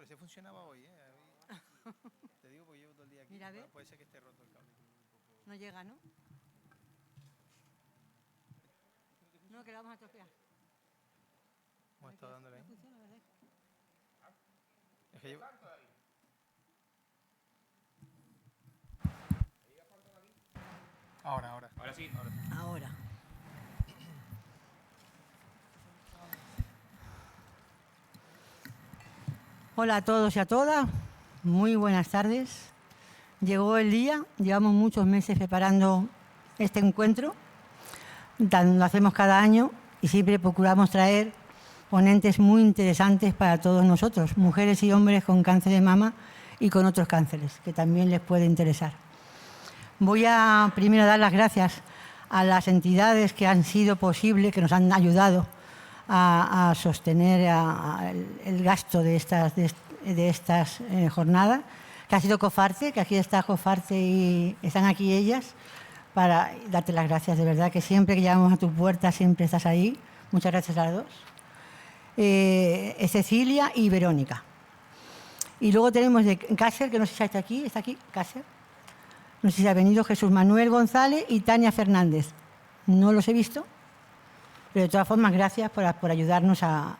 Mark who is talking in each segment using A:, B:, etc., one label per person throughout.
A: parecía funcionaba hoy, ¿eh? Te digo porque llevo todo el día aquí.
B: Mira, a ver.
A: Puede ser que esté roto el cable.
B: No llega, ¿no? No, que lo vamos a tropear.
A: ¿Cómo está dándole ahí?
B: No funciona, ¿verdad?
A: Es que llevo... Ahora.
C: Ahora sí.
B: Ahora. Hola a todos y a todas. Muy buenas tardes. Llegó el día. Llevamos muchos meses preparando este encuentro. Lo hacemos cada año y siempre procuramos traer ponentes muy interesantes para todos nosotros, mujeres y hombres con cáncer de mama y con otros cánceres que también les puede interesar. Voy a primero dar las gracias a las entidades que han sido posibles, que nos han ayudado a sostener el gasto de estas jornadas, que ha sido COFARTE, que aquí está COFARTE y están aquí ellas, para darte las gracias, de verdad, que siempre que llamamos a tu puerta siempre estás ahí. Muchas gracias a las dos. Cecilia y Verónica. Y luego tenemos de Cácer, que no sé si está aquí, Cácer. No sé si ha venido Jesús Manuel González y Tania Fernández. No los he visto, pero de todas formas, gracias por ayudarnos a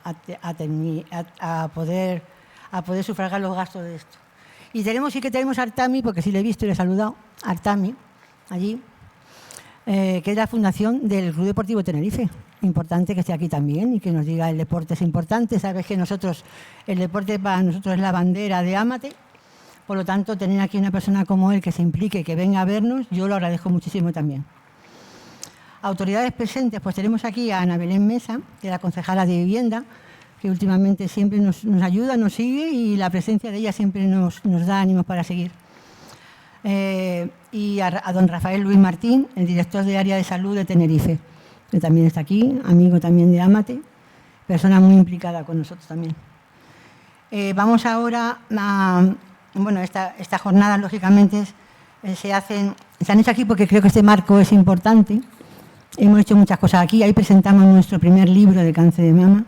B: poder sufragar los gastos de esto. Y tenemos a Artami, porque sí le he visto y le he saludado, Artami, allí, que es la fundación del Club Deportivo Tenerife. Importante que esté aquí también y que nos diga el deporte es importante. Sabes que el deporte para nosotros es la bandera de Ámate. Por lo tanto, tener aquí una persona como él que se implique, que venga a vernos, yo lo agradezco muchísimo también. Autoridades presentes, pues tenemos aquí a Ana Belén Mesa, que es la concejala de Vivienda, que últimamente siempre nos ayuda, nos sigue y la presencia de ella siempre nos da ánimos para seguir. Y a don Rafael Luis Martín, el director de Área de Salud de Tenerife, que también está aquí, amigo también de Ámate, persona muy implicada con nosotros también. Vamos ahora a... Bueno, esta jornada, lógicamente, se han hecho aquí porque creo que este marco es importante. Hemos hecho muchas cosas aquí. Ahí presentamos nuestro primer libro de cáncer de mama.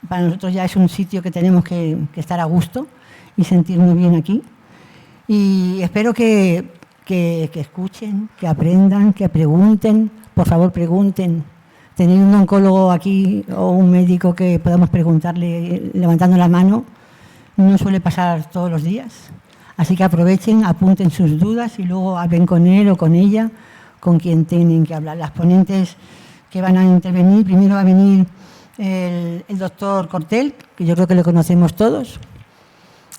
B: Para nosotros ya es un sitio que tenemos que estar a gusto y sentirnos bien aquí. Y espero que escuchen, que aprendan, que pregunten. Por favor, pregunten. Tener un oncólogo aquí o un médico que podamos preguntarle levantando la mano no suele pasar todos los días. Así que aprovechen, apunten sus dudas y luego hablen con él o con ella, con quien tienen que hablar. Las ponentes que van a intervenir, primero va a venir el doctor Cortel, que yo creo que lo conocemos todos,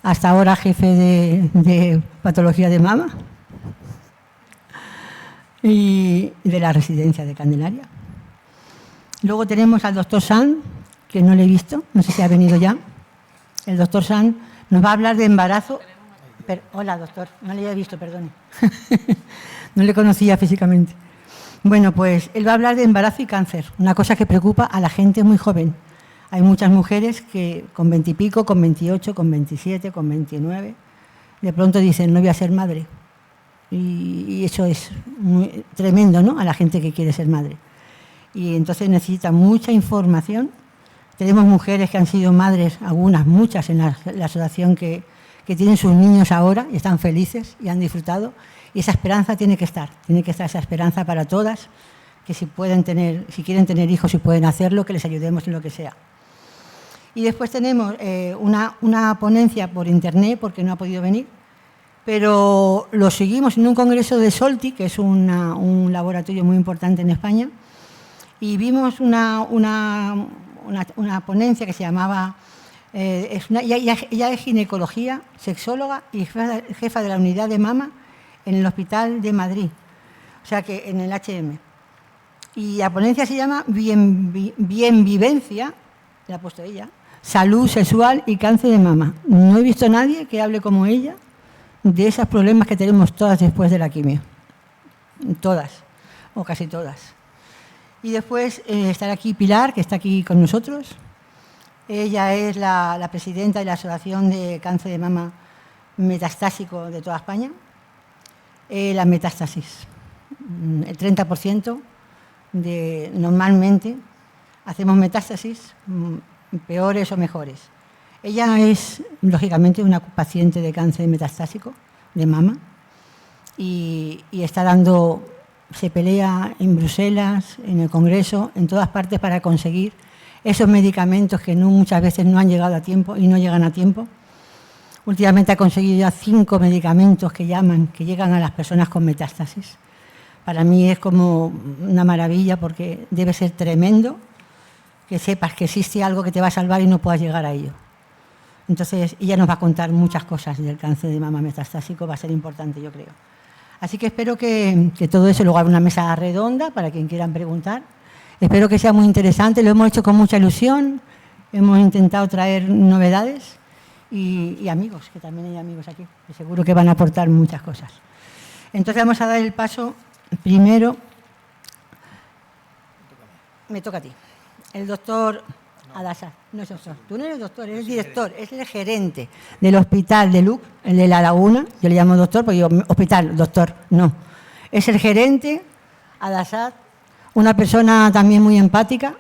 B: hasta ahora jefe de patología de mama y de la residencia de Candelaria. Luego tenemos al doctor San, que no le he visto, no sé si ha venido ya. El doctor San nos va a hablar de embarazo. Hola, doctor, no le había visto, perdone. No le conocía físicamente. Bueno, pues él va a hablar de embarazo y cáncer, una cosa que preocupa a la gente muy joven. Hay muchas mujeres que con 20 y pico, con 28, con 27, con 29, de pronto dicen, no voy a ser madre. Y eso es muy tremendo, ¿no?, a la gente que quiere ser madre. Y entonces necesita mucha información. Tenemos mujeres que han sido madres, algunas, muchas en la asociación que tienen sus niños ahora y están felices y han disfrutado. Y esa esperanza tiene que estar esa esperanza para todas, que si quieren tener hijos y pueden hacerlo, que les ayudemos en lo que sea. Y después tenemos una ponencia por internet, porque no ha podido venir, pero lo seguimos en un congreso de Solti, que es un laboratorio muy importante en España, y vimos una ponencia que se llamaba, ella es ginecología, sexóloga y jefa de la unidad de mama en el Hospital de Madrid, o sea que en el HM. Y la ponencia se llama Bienvivencia, la ha puesto ella, salud sexual y cáncer de mama. No he visto a nadie que hable como ella de esos problemas que tenemos todas después de la quimio. Todas, o casi todas. Y después estará aquí Pilar, que está aquí con nosotros. Ella es la presidenta de la Asociación de Cáncer de Mama Metastásico de toda España. La metástasis. El 30% normalmente hacemos metástasis, peores o mejores. Ella es, lógicamente, una paciente de cáncer metastásico de mama y se pelea en Bruselas, en el Congreso, en todas partes para conseguir esos medicamentos que muchas veces no han llegado a tiempo y no llegan a tiempo. Últimamente ha conseguido ya 5 medicamentos que llegan a las personas con metástasis. Para mí es como una maravilla porque debe ser tremendo que sepas que existe algo que te va a salvar y no puedas llegar a ello. Entonces, ella nos va a contar muchas cosas del cáncer de mama metastásico, va a ser importante, yo creo. Así que espero que todo eso, luego habrá una mesa redonda para quien quieran preguntar. Espero que sea muy interesante, lo hemos hecho con mucha ilusión, hemos intentado traer novedades y amigos, que también hay amigos aquí, que seguro que van a aportar muchas cosas. Entonces vamos a dar el paso primero. Me toca a ti. El doctor Adasat, no es doctor, tú no eres doctor, eres director, es el gerente del hospital de Luc, el de La Laguna, yo le llamo doctor, porque digo, hospital, doctor, no. Es el gerente, Adasat, una persona también muy empática,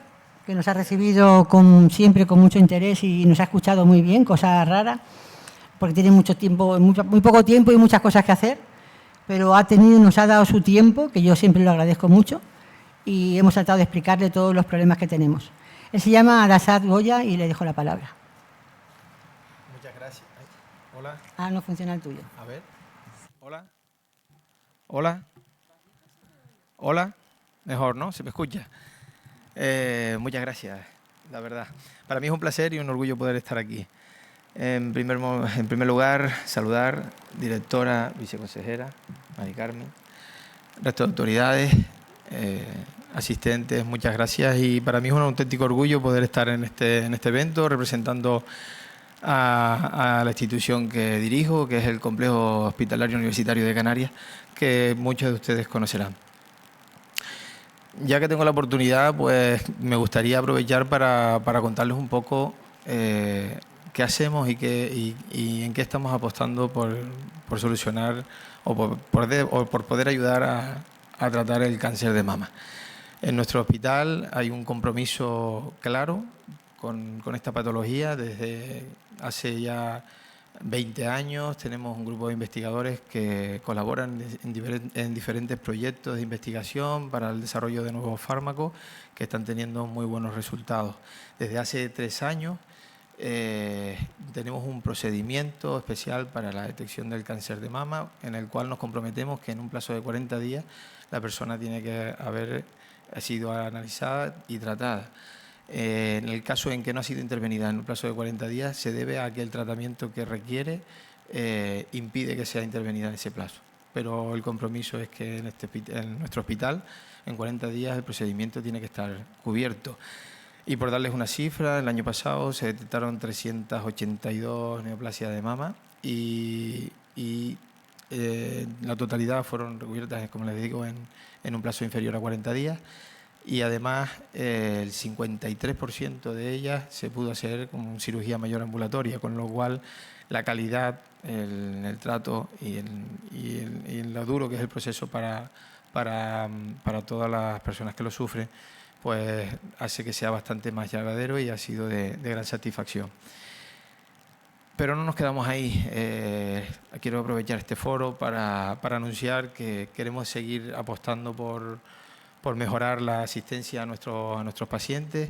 B: que nos ha recibido siempre con mucho interés y nos ha escuchado muy bien, cosas raras, porque tiene mucho tiempo, muy poco tiempo y muchas cosas que hacer, pero nos ha dado su tiempo, que yo siempre lo agradezco mucho, y hemos tratado de explicarle todos los problemas que tenemos. Él se llama Adasat Goya y le dejo la palabra.
A: Muchas gracias. Ay, hola.
B: Ah, no funciona el tuyo.
A: A ver. Hola. Hola. Hola. Mejor, ¿no? ¿Se me escucha? Muchas gracias, la verdad. Para mí es un placer y un orgullo poder estar aquí. En primer lugar, saludar directora, viceconsejera, Mari Carmen, resto de autoridades, asistentes, muchas gracias. Y para mí es un auténtico orgullo poder estar en este evento representando a la institución que dirijo, que es el Complejo Hospitalario Universitario de Canarias, que muchos de ustedes conocerán. Ya que tengo la oportunidad, pues me gustaría aprovechar para contarles un poco qué hacemos y en qué estamos apostando por solucionar o por poder ayudar a tratar el cáncer de mama. En nuestro hospital hay un compromiso claro con esta patología. Desde hace ya 20 años tenemos un grupo de investigadores que colaboran en diferentes proyectos de investigación para el desarrollo de nuevos fármacos que están teniendo muy buenos resultados. Desde hace 3 años tenemos un procedimiento especial para la detección del cáncer de mama en el cual nos comprometemos que en un plazo de 40 días la persona tiene que haber sido analizada y tratada. En el caso en que no ha sido intervenida en un plazo de 40 días, se debe a que el tratamiento que requiere impide que sea intervenida en ese plazo. Pero el compromiso es que en nuestro hospital, en 40 días, el procedimiento tiene que estar cubierto. Y por darles una cifra, el año pasado se detectaron 382 neoplasias de mama y la totalidad fueron recubiertas, como les digo, en un plazo inferior a 40 días. Y además el 53% de ellas se pudo hacer con cirugía mayor ambulatoria, con lo cual la calidad en el trato y en lo duro que es el proceso para todas las personas que lo sufren, pues hace que sea bastante más llevadero y ha sido de gran satisfacción. Pero no nos quedamos ahí. Quiero aprovechar este foro para anunciar que queremos seguir apostando por mejorar la asistencia a nuestros pacientes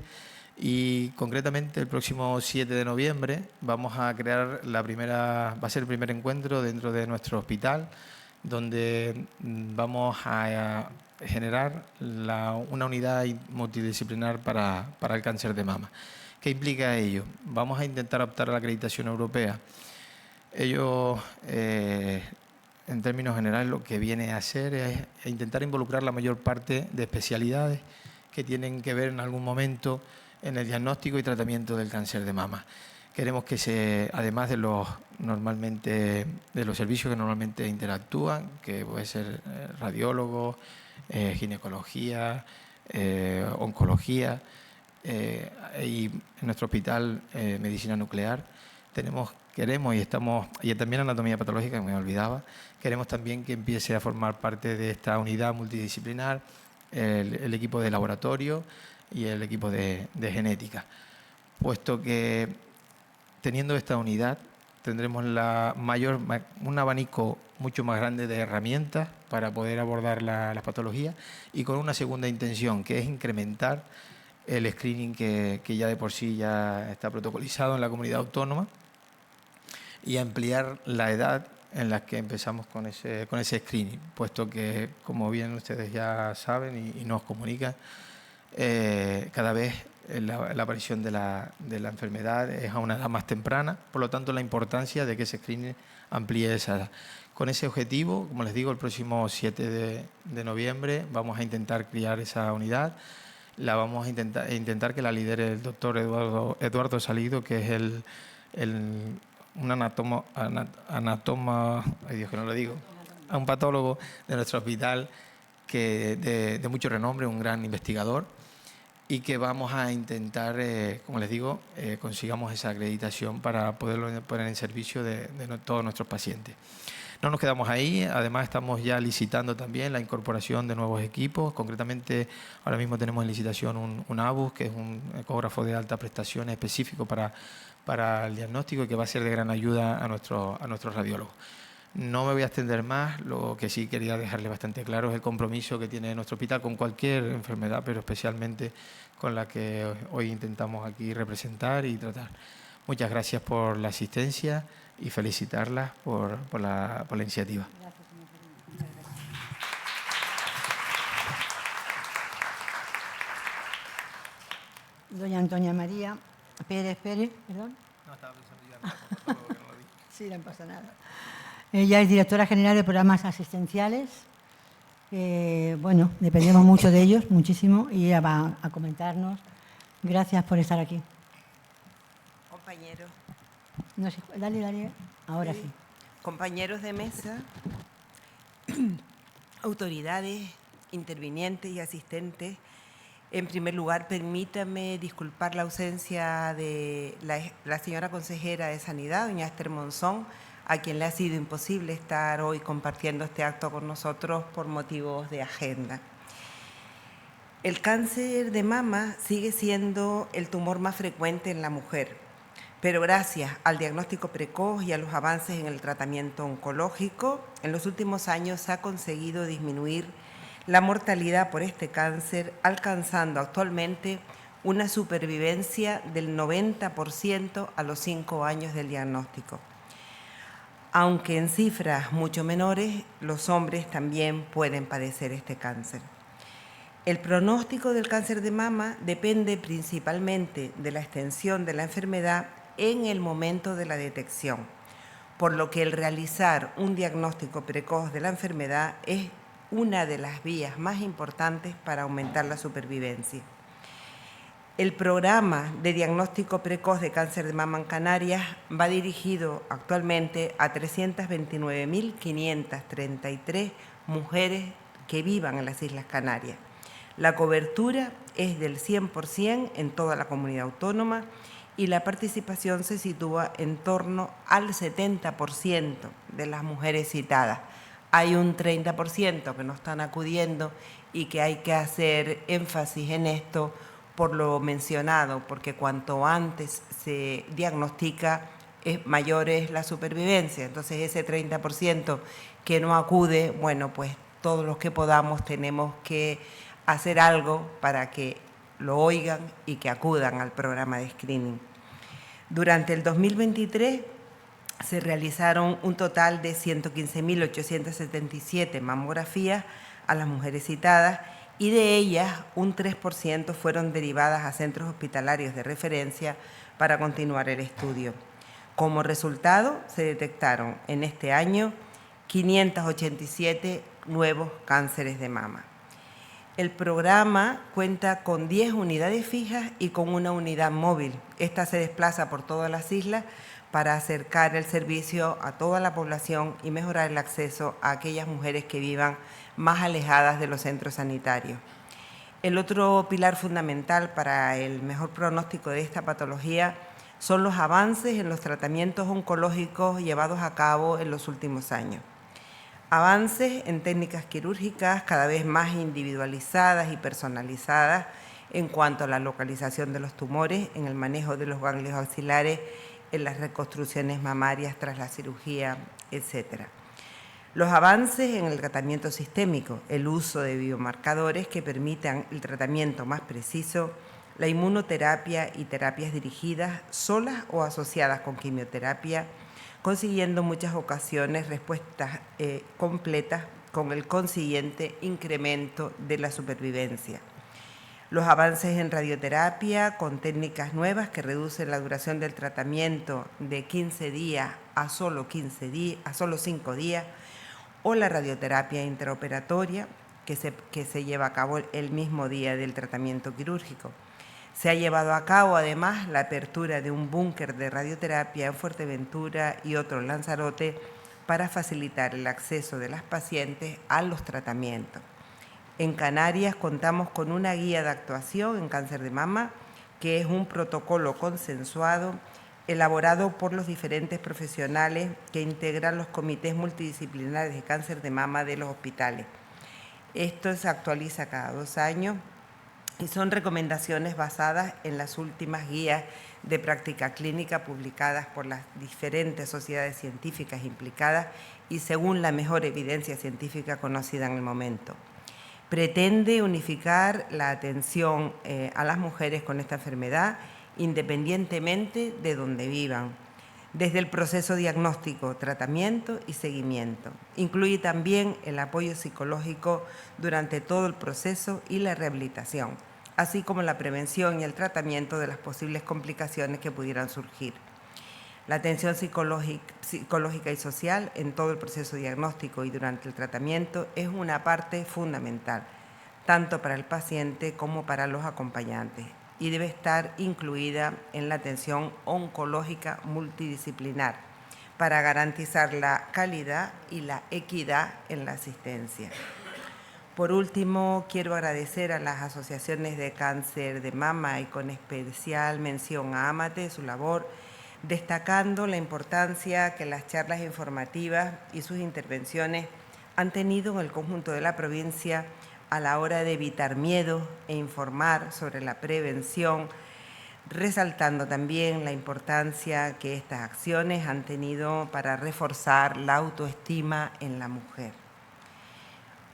A: y concretamente el próximo 7 de noviembre vamos a crear va a ser el primer encuentro dentro de nuestro hospital donde vamos a generar una unidad multidisciplinar para el cáncer de mama. ¿Qué implica ello? Vamos a intentar optar a la acreditación europea. Ello en términos generales, lo que viene a hacer es intentar involucrar la mayor parte de especialidades que tienen que ver en algún momento en el diagnóstico y tratamiento del cáncer de mama. Queremos que además de los servicios que normalmente interactúan, que puede ser radiólogos, ginecología, oncología y en nuestro hospital medicina nuclear, queremos y también anatomía patológica, que me olvidaba, queremos también que empiece a formar parte de esta unidad multidisciplinar el equipo de laboratorio y el equipo de genética, puesto que teniendo esta unidad, tendremos un abanico mucho más grande de herramientas para poder abordar las patologías, y con una segunda intención, que es incrementar el screening que ya de por sí ya está protocolizado en la comunidad autónoma, y ampliar la edad en la que empezamos con ese screening, puesto que, como bien ustedes ya saben y nos comunican, cada vez la aparición de la enfermedad es a una edad más temprana, por lo tanto la importancia de que ese screening amplíe esa edad. Con ese objetivo, como les digo, el próximo 7 de noviembre vamos a intentar crear esa unidad. La vamos a intentar que la lidere el doctor Eduardo Salido, que es un anatoma, ay Dios que no lo digo, un patólogo de nuestro hospital de mucho renombre, un gran investigador, y que vamos a intentar, como les digo, consigamos esa acreditación para poderlo poner en servicio de todos nuestros pacientes. No nos quedamos ahí, además estamos ya licitando también la incorporación de nuevos equipos. Concretamente, ahora mismo tenemos en licitación un ABUS, que es un ecógrafo de alta prestación específico para el diagnóstico, y que va a ser de gran ayuda a nuestros radiólogos. No me voy a extender más, lo que sí quería dejarle bastante claro es el compromiso que tiene nuestro hospital con cualquier enfermedad, pero especialmente con la que hoy intentamos aquí representar y tratar. Muchas gracias por la asistencia y felicitarlas por la iniciativa.
B: Doña Antonia María Pérez, perdón.
A: No, estaba pensando ya en el patólogo, que no lo dije.
B: Sí, no pasa nada. Ella es directora general de programas asistenciales. Bueno, dependemos mucho de ellos, muchísimo, y ella va a comentarnos. Gracias por estar aquí.
C: Compañeros.
B: No sé, dale, ahora sí.
C: Compañeros de mesa, autoridades, intervinientes y asistentes. En primer lugar, permítame disculpar la ausencia de la señora consejera de Sanidad, doña Esther Monzón, a quien le ha sido imposible estar hoy compartiendo este acto con nosotros por motivos de agenda. El cáncer de mama sigue siendo el tumor más frecuente en la mujer, pero gracias al diagnóstico precoz y a los avances en el tratamiento oncológico, en los últimos años se ha conseguido disminuir la mortalidad por este cáncer, alcanzando actualmente una supervivencia del 90% a los 5 años del diagnóstico. Aunque en cifras mucho menores, los hombres también pueden padecer este cáncer. El pronóstico del cáncer de mama depende principalmente de la extensión de la enfermedad en el momento de la detección, por lo que el realizar un diagnóstico precoz de la enfermedad es una de las vías más importantes para aumentar la supervivencia. El programa de diagnóstico precoz de cáncer de mama en Canarias va dirigido actualmente a 329.533 mujeres que vivan en las Islas Canarias. La cobertura es del 100% en toda la comunidad autónoma y la participación se sitúa en torno al 70% de las mujeres citadas. Hay un 30% que no están acudiendo y que hay que hacer énfasis en esto por lo mencionado, porque cuanto antes se diagnostica, mayor es la supervivencia. Entonces, ese 30% que no acude, bueno, pues todos los que podamos tenemos que hacer algo para que lo oigan y que acudan al programa de screening. Durante el 2023 se realizaron un total de 115.877 mamografías a las mujeres citadas, y de ellas un 3% fueron derivadas a centros hospitalarios de referencia para continuar el estudio. Como resultado, se detectaron en este año 587 nuevos cánceres de mama. El programa cuenta con 10 unidades fijas y con una unidad móvil. Esta se desplaza por todas las islas para acercar el servicio a toda la población y mejorar el acceso a aquellas mujeres que vivan más alejadas de los centros sanitarios. El otro pilar fundamental para el mejor pronóstico de esta patología son los avances en los tratamientos oncológicos llevados a cabo en los últimos años. Avances en técnicas quirúrgicas cada vez más individualizadas y personalizadas en cuanto a la localización de los tumores, en el manejo de los ganglios axilares en las reconstrucciones mamarias tras la cirugía, etc. Los avances en el tratamiento sistémico, el uso de biomarcadores que permitan el tratamiento más preciso, la inmunoterapia y terapias dirigidas solas o asociadas con quimioterapia, consiguiendo en muchas ocasiones respuestas completas con el consiguiente incremento de la supervivencia. Los avances en radioterapia con técnicas nuevas que reducen la duración del tratamiento de 15 días a solo 5 días, o la radioterapia intraoperatoria que se lleva a cabo el mismo día del tratamiento quirúrgico. Se ha llevado a cabo además la apertura de un búnker de radioterapia en Fuerteventura y otro en Lanzarote para facilitar el acceso de las pacientes a los tratamientos. En Canarias contamos con una guía de actuación en cáncer de mama, que es un protocolo consensuado elaborado por los diferentes profesionales que integran los comités multidisciplinares de cáncer de mama de los hospitales. Esto se actualiza cada 2 años y son recomendaciones basadas en las últimas guías de práctica clínica publicadas por las diferentes sociedades científicas implicadas y según la mejor evidencia científica conocida en el momento. Pretende unificar la atención a las mujeres con esta enfermedad independientemente de donde vivan, desde el proceso diagnóstico, tratamiento y seguimiento. Incluye también el apoyo psicológico durante todo el proceso y la rehabilitación, así como la prevención y el tratamiento de las posibles complicaciones que pudieran surgir. La atención psicológica y social en todo el proceso diagnóstico y durante el tratamiento es una parte fundamental, tanto para el paciente como para los acompañantes, y debe estar incluida en la atención oncológica multidisciplinar para garantizar la calidad y la equidad en la asistencia. Por último, quiero agradecer a las asociaciones de cáncer de mama y con especial mención a AMATE, su labor, destacando la importancia que las charlas informativas y sus intervenciones han tenido en el conjunto de la provincia a la hora de evitar miedo e informar sobre la prevención, resaltando también la importancia que estas acciones han tenido para reforzar la autoestima en la mujer.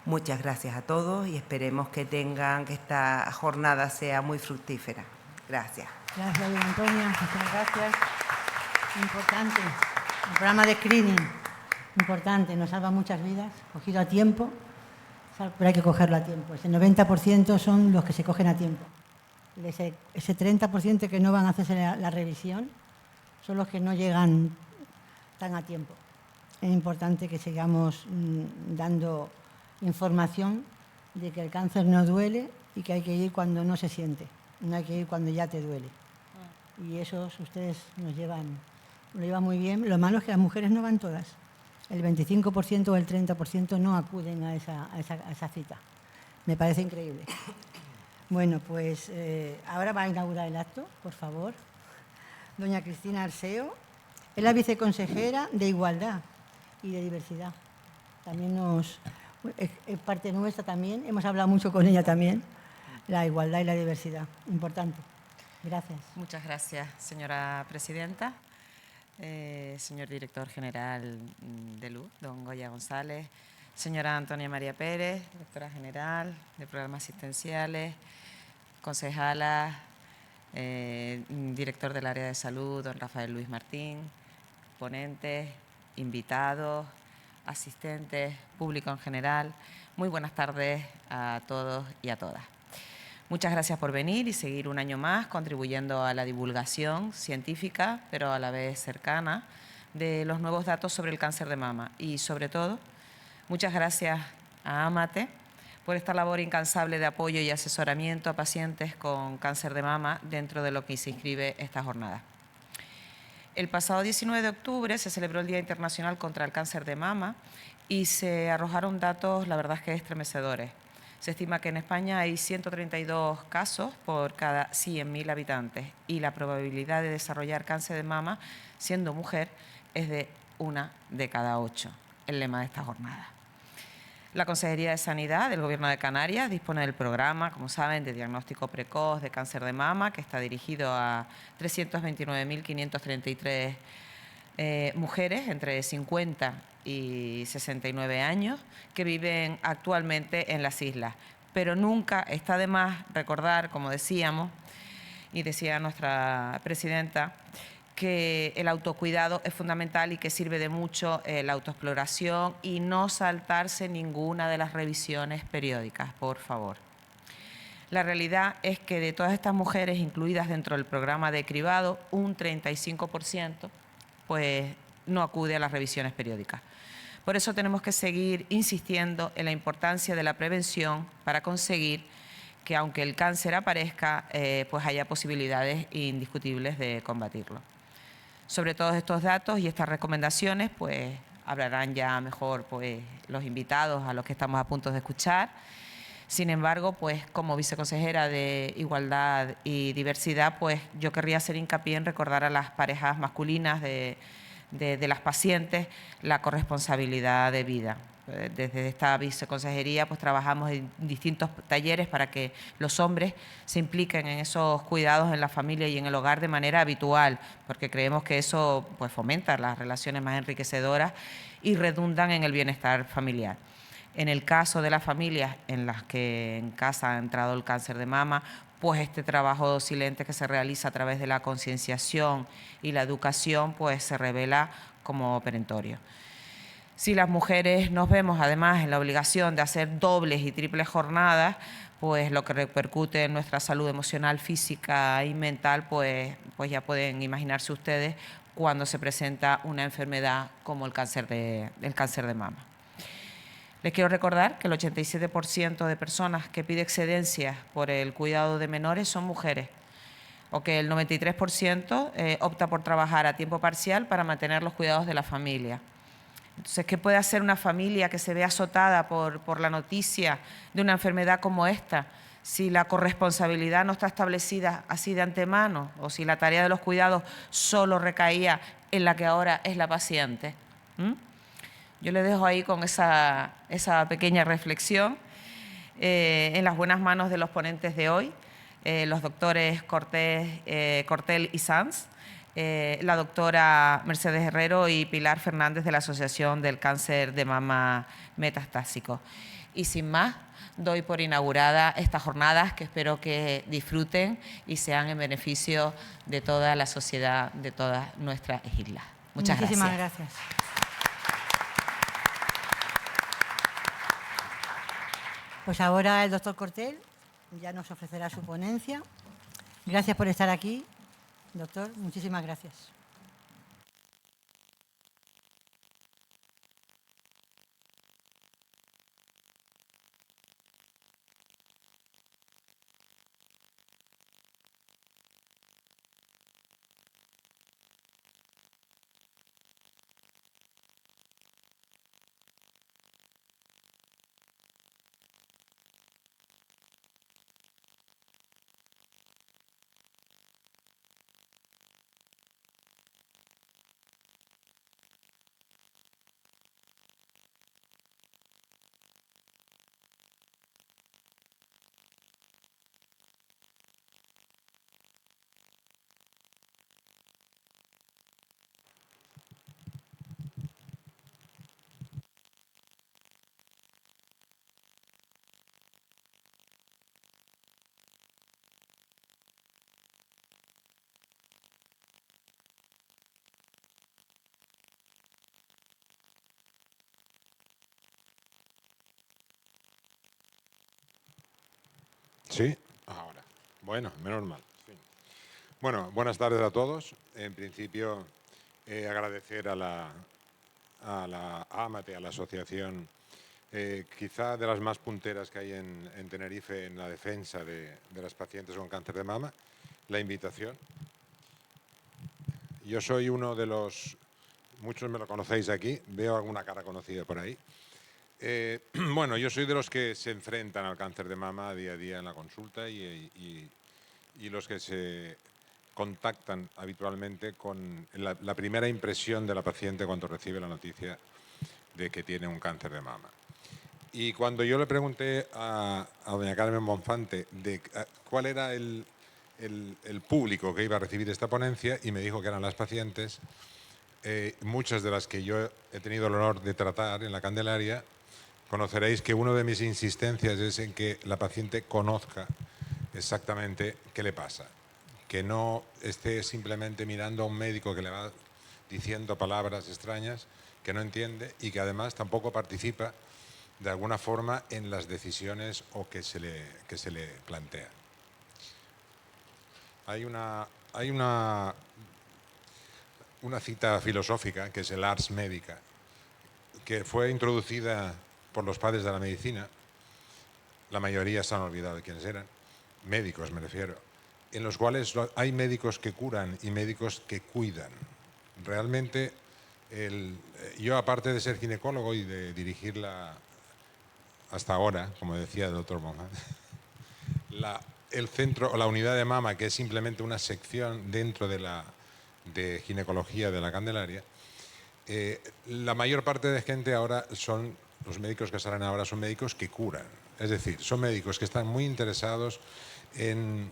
C: Muchas gracias a todos y esperemos que esta jornada sea muy fructífera. Gracias.
B: Gracias, doña Antonia. Muchas gracias. Importante. El programa de screening, importante, nos salva muchas vidas, cogido a tiempo, pero hay que cogerlo a tiempo. Ese 90% son los que se cogen a tiempo. Ese 30% que no van a hacerse la revisión son los que no llegan tan a tiempo. Es importante que sigamos dando información de que el cáncer no duele y que hay que ir cuando no se siente, no hay que ir cuando ya te duele. Y eso ustedes lo llevan muy bien. Lo malo es que las mujeres no van todas. El 25% o el 30% no acuden a esa cita. Me parece increíble. Bueno, pues ahora va a inaugurar el acto, por favor. Doña Cristina Arseo es la viceconsejera de Igualdad y de Diversidad. También es parte nuestra también, hemos hablado mucho con ella también, la igualdad y la diversidad. Importante. Gracias.
D: Muchas gracias, señora presidenta. Señor director general de LUC, don Goya González, señora Antonia María Pérez, directora general de programas asistenciales, concejala, director del área de salud, don Rafael Luis Martín, ponentes, invitados, asistentes, público en general. Muy buenas tardes a todos y a todas. Muchas gracias por venir y seguir un año más contribuyendo a la divulgación científica, pero a la vez cercana, de los nuevos datos sobre el cáncer de mama. Y sobre todo, muchas gracias a AMATE por esta labor incansable de apoyo y asesoramiento a pacientes con cáncer de mama dentro de lo que se inscribe esta jornada. El pasado 19 de octubre se celebró el Día Internacional contra el Cáncer de Mama y se arrojaron datos, la verdad es que estremecedores. Se estima que en España hay 132 casos por cada 100.000 habitantes y la probabilidad de desarrollar cáncer de mama siendo mujer es de 1 de cada 8, el lema de esta jornada. La Consejería de Sanidad del Gobierno de Canarias dispone del programa, como saben, de diagnóstico precoz de cáncer de mama, que está dirigido a 329.533 mujeres entre 50 y 69 años que viven actualmente en las islas. Pero nunca está de más recordar, como decíamos, y decía nuestra presidenta, que el autocuidado es fundamental y que sirve de mucho la autoexploración y no saltarse ninguna de las revisiones periódicas, por favor. La realidad es que de todas estas mujeres incluidas dentro del programa de cribado, un 35% pues no acude a las revisiones periódicas. Por eso tenemos que seguir insistiendo en la importancia de la prevención para conseguir que aunque el cáncer aparezca, pues haya posibilidades indiscutibles de combatirlo. Sobre todos estos datos y estas recomendaciones, pues hablarán ya mejor pues, los invitados a los que estamos a punto de escuchar. Sin embargo, pues como viceconsejera de Igualdad y Diversidad, pues yo querría hacer hincapié en recordar a las parejas masculinas de las pacientes la corresponsabilidad de vida. Desde esta viceconsejería pues trabajamos en distintos talleres para que los hombres se impliquen en esos cuidados en la familia y en el hogar de manera habitual, porque creemos que eso pues fomenta las relaciones más enriquecedoras y redundan en el bienestar familiar. En el caso de las familias en las que en casa ha entrado el cáncer de mama, pues este trabajo silente que se realiza a través de la concienciación y la educación pues se revela como perentorio. Si las mujeres nos vemos además en la obligación de hacer dobles y triples jornadas, pues lo que repercute en nuestra salud emocional, física y mental, pues ya pueden imaginarse ustedes cuando se presenta una enfermedad como el cáncer de mama. Les quiero recordar que el 87% de personas que pide excedencias por el cuidado de menores son mujeres, o que el 93% opta por trabajar a tiempo parcial para mantener los cuidados de la familia. Entonces, ¿qué puede hacer una familia que se ve azotada por la noticia de una enfermedad como esta si la corresponsabilidad no está establecida así de antemano o si la tarea de los cuidados solo recaía en la que ahora es la paciente? Yo le dejo ahí con esa pequeña reflexión en las buenas manos de los ponentes de hoy, los doctores Cortel y Sanz, la doctora Mercedes Herrero y Pilar Fernández de la Asociación del Cáncer de Mama Metastásico. Y sin más, doy por inaugurada estas jornadas que espero que disfruten y sean en beneficio de toda la sociedad, de todas nuestras islas. Muchas gracias.
B: Muchísimas gracias. Pues ahora el doctor Cortel ya nos ofrecerá su ponencia. Gracias por estar aquí, doctor. Muchísimas gracias.
E: Sí, ahora. Bueno, menos mal. Sí. Bueno, buenas tardes a todos. En principio, agradecer a la AMATE, a la asociación, quizá de las más punteras que hay en Tenerife en la defensa de las pacientes con cáncer de mama, la invitación. Yo soy uno de los, muchos me lo conocéis aquí, veo alguna cara conocida por ahí. Bueno, yo soy de los que se enfrentan al cáncer de mama día a día en la consulta y los que se contactan habitualmente con la primera impresión de la paciente cuando recibe la noticia de que tiene un cáncer de mama. Y cuando yo le pregunté a doña Carmen Bonfante de cuál era el público que iba a recibir esta ponencia, y me dijo que eran las pacientes, muchas de las que yo he tenido el honor de tratar en la Candelaria, conoceréis que una de mis insistencias es en que la paciente conozca exactamente qué le pasa, que no esté simplemente mirando a un médico que le va diciendo palabras extrañas que no entiende y que además tampoco participa de alguna forma en las decisiones o que se le plantea. Hay una cita filosófica que es el ars medica, que fue introducida por los padres de la medicina. La mayoría se han olvidado de quiénes eran, médicos me refiero, en los cuales hay médicos que curan y médicos que cuidan. Realmente, yo aparte de ser ginecólogo y de dirigirla hasta ahora, como decía el doctor Bonfant, el centro o la unidad de mama, que es simplemente una sección dentro de ginecología de la Candelaria, la mayor parte de gente ahora los médicos que salen ahora son médicos que curan. Es decir, son médicos que están muy interesados en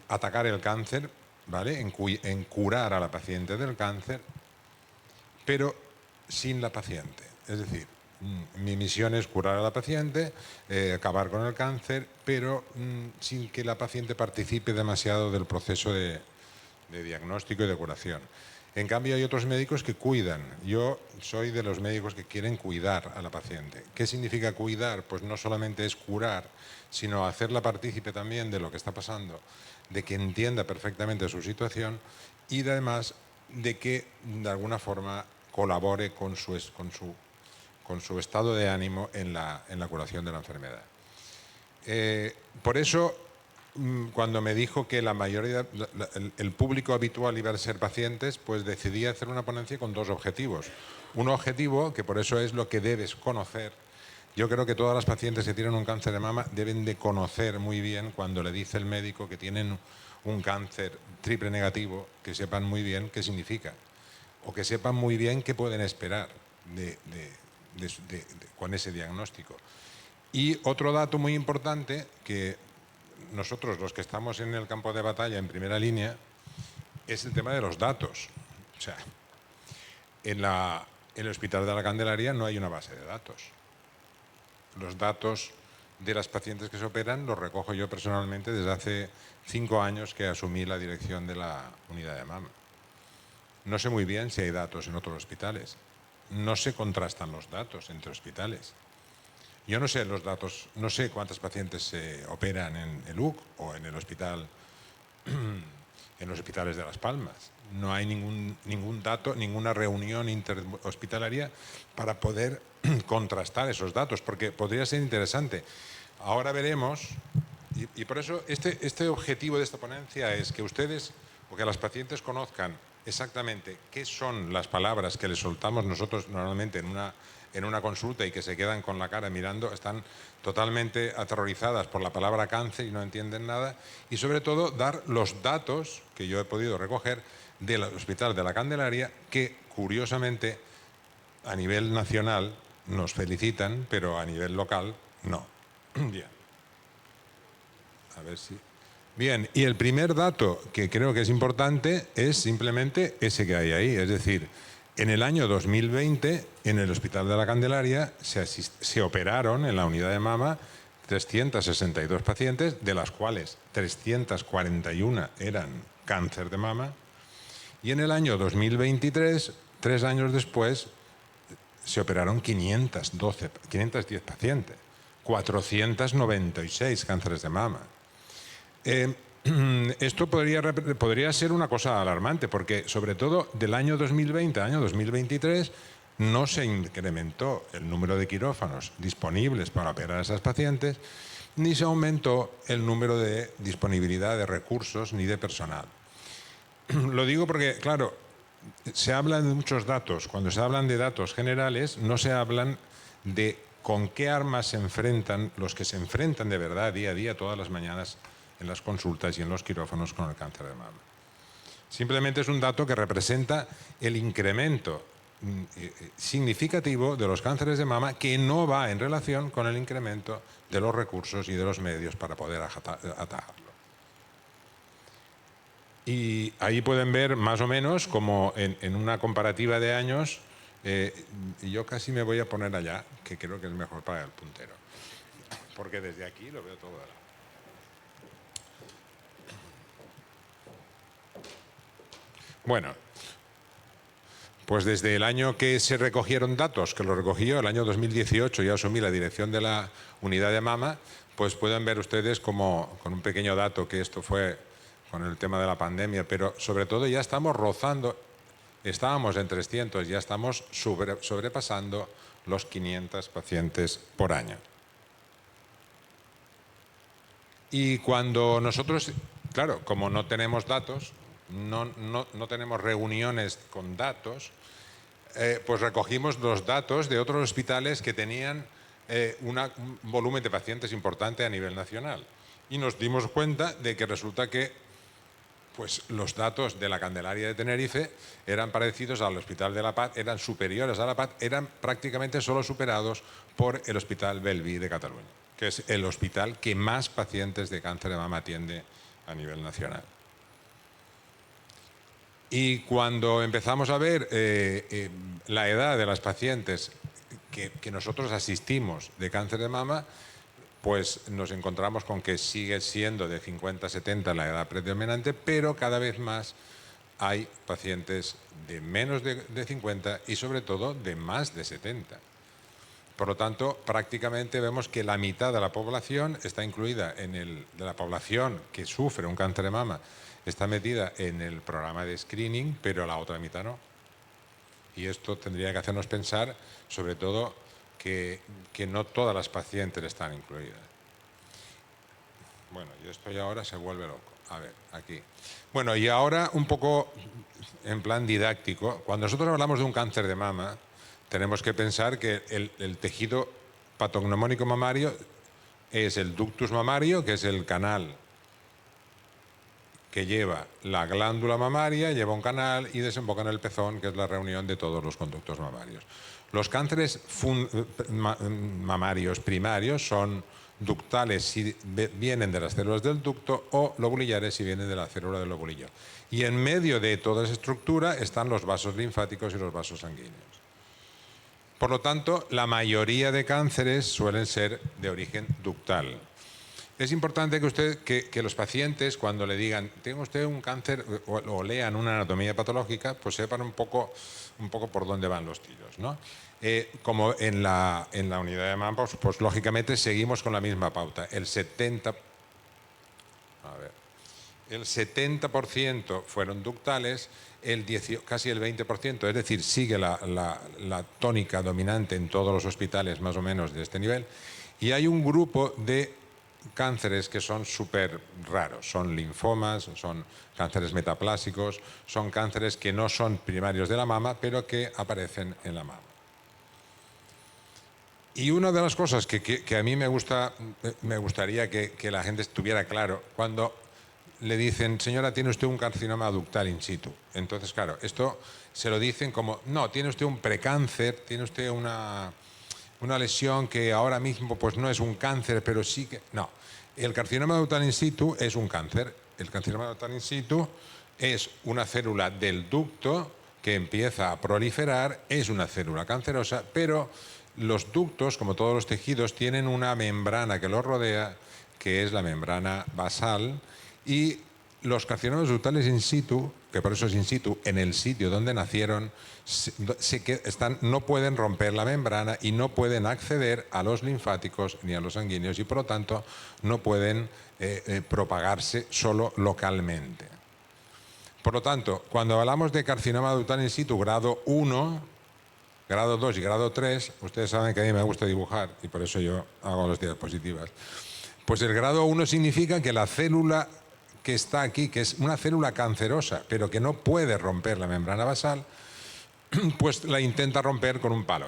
E: atacar el cáncer, ¿vale? En curar a la paciente del cáncer, pero sin la paciente. Es decir, mi misión es curar a la paciente, acabar con el cáncer, pero sin que la paciente participe demasiado del proceso de diagnóstico y de curación. En cambio, hay otros médicos que cuidan. Yo soy de los médicos que quieren cuidar a la paciente. ¿Qué significa cuidar? Pues no solamente es curar, sino hacerla partícipe también de lo que está pasando, de que entienda perfectamente su situación y además de que de alguna forma colabore con su estado de ánimo en la curación de la enfermedad. Por eso, cuando me dijo que la mayoría, el público habitual iba a ser pacientes, pues decidí hacer una ponencia con dos objetivos. Un objetivo, que por eso es lo que debes conocer. Yo creo que todas las pacientes que tienen un cáncer de mama deben de conocer muy bien cuando le dice el médico que tienen un cáncer triple negativo, que sepan muy bien qué significa o que sepan muy bien qué pueden esperar con ese diagnóstico. Y otro dato muy importante, que nosotros los que estamos en el campo de batalla en primera línea, es el tema de los datos. O sea, en el Hospital de la Candelaria no hay una base de datos. Los datos de las pacientes que se operan los recojo yo personalmente desde hace 5 años que asumí la dirección de la unidad de mama. No sé muy bien si hay datos en otros hospitales. No se contrastan los datos entre hospitales. Yo no sé los datos, no sé cuántas pacientes se operan en el UC o en el hospital, en los hospitales de Las Palmas. No hay ningún dato, ninguna reunión interhospitalaria para poder contrastar esos datos, porque podría ser interesante. Ahora veremos, y por eso este objetivo de esta ponencia es que ustedes o que las pacientes conozcan exactamente qué son las palabras que les soltamos nosotros normalmente en una consulta y que se quedan con la cara mirando, están totalmente aterrorizadas por la palabra cáncer y no entienden nada, y sobre todo dar los datos que yo he podido recoger del Hospital de la Candelaria, que curiosamente a nivel nacional nos felicitan, pero a nivel local no. Bien. A ver si... Bien, y el primer dato que creo que es importante es simplemente ese que hay ahí, es decir, en el año 2020, en el Hospital de la Candelaria, se operaron en la unidad de mama 362 pacientes, de las cuales 341 eran cáncer de mama, y en el año 2023, 3 años después, se operaron 510 pacientes, 496 cánceres de mama. Esto podría ser una cosa alarmante, porque sobre todo del año 2020 al año 2023 no se incrementó el número de quirófanos disponibles para operar a esas pacientes, ni se aumentó el número de disponibilidad de recursos ni de personal. Lo digo porque, claro, se habla de muchos datos. Cuando se hablan de datos generales, no se hablan de con qué armas se enfrentan los que se enfrentan de verdad día a día, todas las mañanas, en las consultas y en los quirófanos con el cáncer de mama. Simplemente es un dato que representa el incremento significativo de los cánceres de mama que no va en relación con el incremento de los recursos y de los medios para poder atajarlo. Y ahí pueden ver más o menos como en una comparativa de años, y yo casi me voy a poner allá, que creo que es mejor para el puntero, porque desde aquí lo veo todo. Bueno, pues desde el año que se recogieron datos, que lo recogí yo, el año 2018, ya asumí la dirección de la unidad de mama, pues pueden ver ustedes como con un pequeño dato que esto fue con el tema de la pandemia, pero sobre todo ya estamos rozando, estábamos en 300, ya estamos sobrepasando los 500 pacientes por año. Y cuando nosotros, claro, como no tenemos datos, no tenemos reuniones con datos, pues recogimos los datos de otros hospitales que tenían un volumen de pacientes importante a nivel nacional. Y nos dimos cuenta de que resulta que pues, los datos de la Candelaria de Tenerife eran parecidos al Hospital de la Paz, eran superiores a la Paz, eran prácticamente solo superados por el Hospital Bellví de Cataluña, que es el hospital que más pacientes de cáncer de mama atiende a nivel nacional. Y cuando empezamos a ver la edad de las pacientes que nosotros asistimos de cáncer de mama, pues nos encontramos con que sigue siendo de 50 a 70 la edad predominante, pero cada vez más hay pacientes de menos de 50 y sobre todo de más de 70. Por lo tanto, prácticamente vemos que la mitad de la población está incluida de la población que sufre un cáncer de mama, está metida en el programa de screening, pero la otra mitad no. Y esto tendría que hacernos pensar, sobre todo, que no todas las pacientes están incluidas. Bueno, y esto ya ahora se vuelve loco. A ver, aquí. Bueno, y ahora un poco en plan didáctico. Cuando nosotros hablamos de un cáncer de mama, tenemos que pensar que el tejido patognomónico mamario es el ductus mamario, que es el canal que lleva la glándula mamaria, lleva un canal y desemboca en el pezón, que es la reunión de todos los conductos mamarios. Los cánceres mamarios primarios son ductales si vienen de las células del ducto o lobulillares si vienen de la célula del lobulillo. Y en medio de toda esa estructura están los vasos linfáticos y los vasos sanguíneos. Por lo tanto, la mayoría de cánceres suelen ser de origen ductal. Es importante que los pacientes, cuando le digan, ¿tiene usted un cáncer? O lean una anatomía patológica, pues sepan un poco por dónde van los tiros, ¿no? Como en la unidad de mama, pues lógicamente seguimos con la misma pauta. El 70% fueron ductales, casi el 20%, es decir, sigue la tónica dominante en todos los hospitales más o menos de este nivel. Y hay un grupo de cánceres que son súper raros, son linfomas, son cánceres metaplásicos, son cánceres que no son primarios de la mama, pero que aparecen en la mama. Y una de las cosas que a mí me gustaría que la gente estuviera claro, cuando le dicen, señora, ¿tiene usted un carcinoma ductal in situ? Entonces, claro, esto se lo dicen como, no, tiene usted un precáncer, tiene usted una lesión que ahora mismo pues no es un cáncer, pero sí que... No, el carcinoma ductal in situ es un cáncer. El carcinoma ductal in situ es una célula del ducto que empieza a proliferar, es una célula cancerosa, pero los ductos, como todos los tejidos, tienen una membrana que los rodea, que es la membrana basal, y los carcinomas ductales in situ, que por eso es in situ, en el sitio donde nacieron, no pueden romper la membrana y no pueden acceder a los linfáticos ni a los sanguíneos y por lo tanto no pueden propagarse solo localmente. Por lo tanto, cuando hablamos de carcinoma ductal in situ grado 1, grado 2 y grado 3, ustedes saben que a mí me gusta dibujar y por eso yo hago las diapositivas. Pues el grado 1 significa que la célula que está aquí, que es una célula cancerosa, pero que no puede romper la membrana basal, pues la intenta romper con un palo.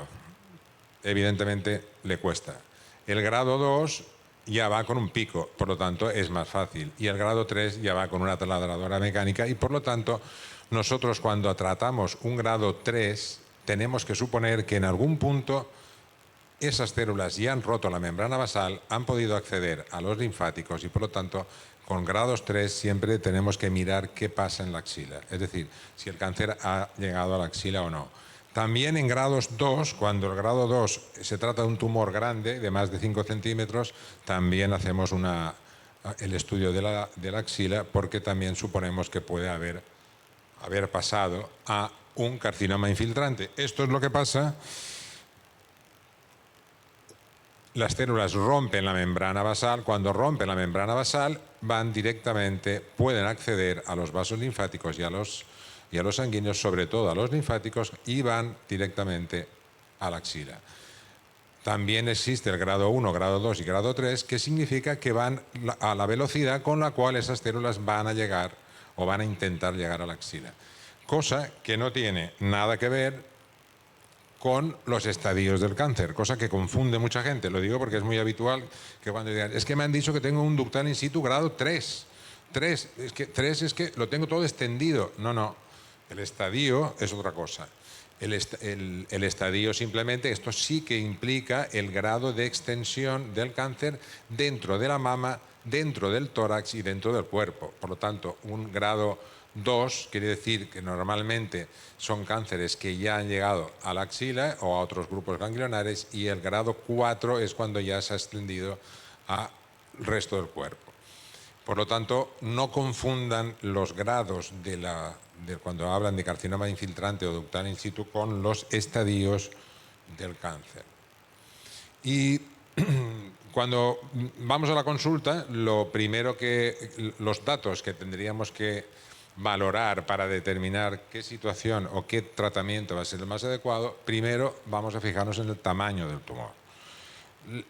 E: Evidentemente le cuesta. El grado 2 ya va con un pico, por lo tanto es más fácil. Y el grado 3 ya va con una taladradora mecánica y por lo tanto nosotros cuando tratamos un grado 3 tenemos que suponer que en algún punto esas células ya han roto la membrana basal, han podido acceder a los linfáticos y por lo tanto con grados 3 siempre tenemos que mirar qué pasa en la axila, es decir, si el cáncer ha llegado a la axila o no. También en grados 2, cuando el grado 2 se trata de un tumor grande de más de 5 centímetros, también hacemos el estudio de la axila porque también suponemos que puede haber pasado a un carcinoma infiltrante. Esto es lo que pasa. Las células rompen la membrana basal. Cuando rompen la membrana basal, pueden acceder a los vasos linfáticos y a los sanguíneos, sobre todo a los linfáticos, y van directamente a la axila. También existe el grado 1, grado 2 y grado 3, que significa que van a la velocidad con la cual esas células van a llegar o van a intentar llegar a la axila. Cosa que no tiene nada que ver con los estadios del cáncer, cosa que confunde mucha gente. Lo digo porque es muy habitual que cuando digan, es que me han dicho que tengo un ductal in situ grado 3. 3 es que lo tengo todo extendido. No, el estadio es otra cosa. El estadio simplemente, esto sí que implica el grado de extensión del cáncer dentro de la mama, dentro del tórax y dentro del cuerpo. Por lo tanto, un grado 2 quiere decir que normalmente son cánceres que ya han llegado a la axila o a otros grupos ganglionares, y el grado 4 es cuando ya se ha extendido al resto del cuerpo. Por lo tanto, no confundan los grados de cuando hablan de carcinoma infiltrante o ductal in situ con los estadios del cáncer. Y cuando vamos a la consulta, los datos que tendríamos que valorar para determinar qué situación o qué tratamiento va a ser el más adecuado, primero vamos a fijarnos en el tamaño del tumor.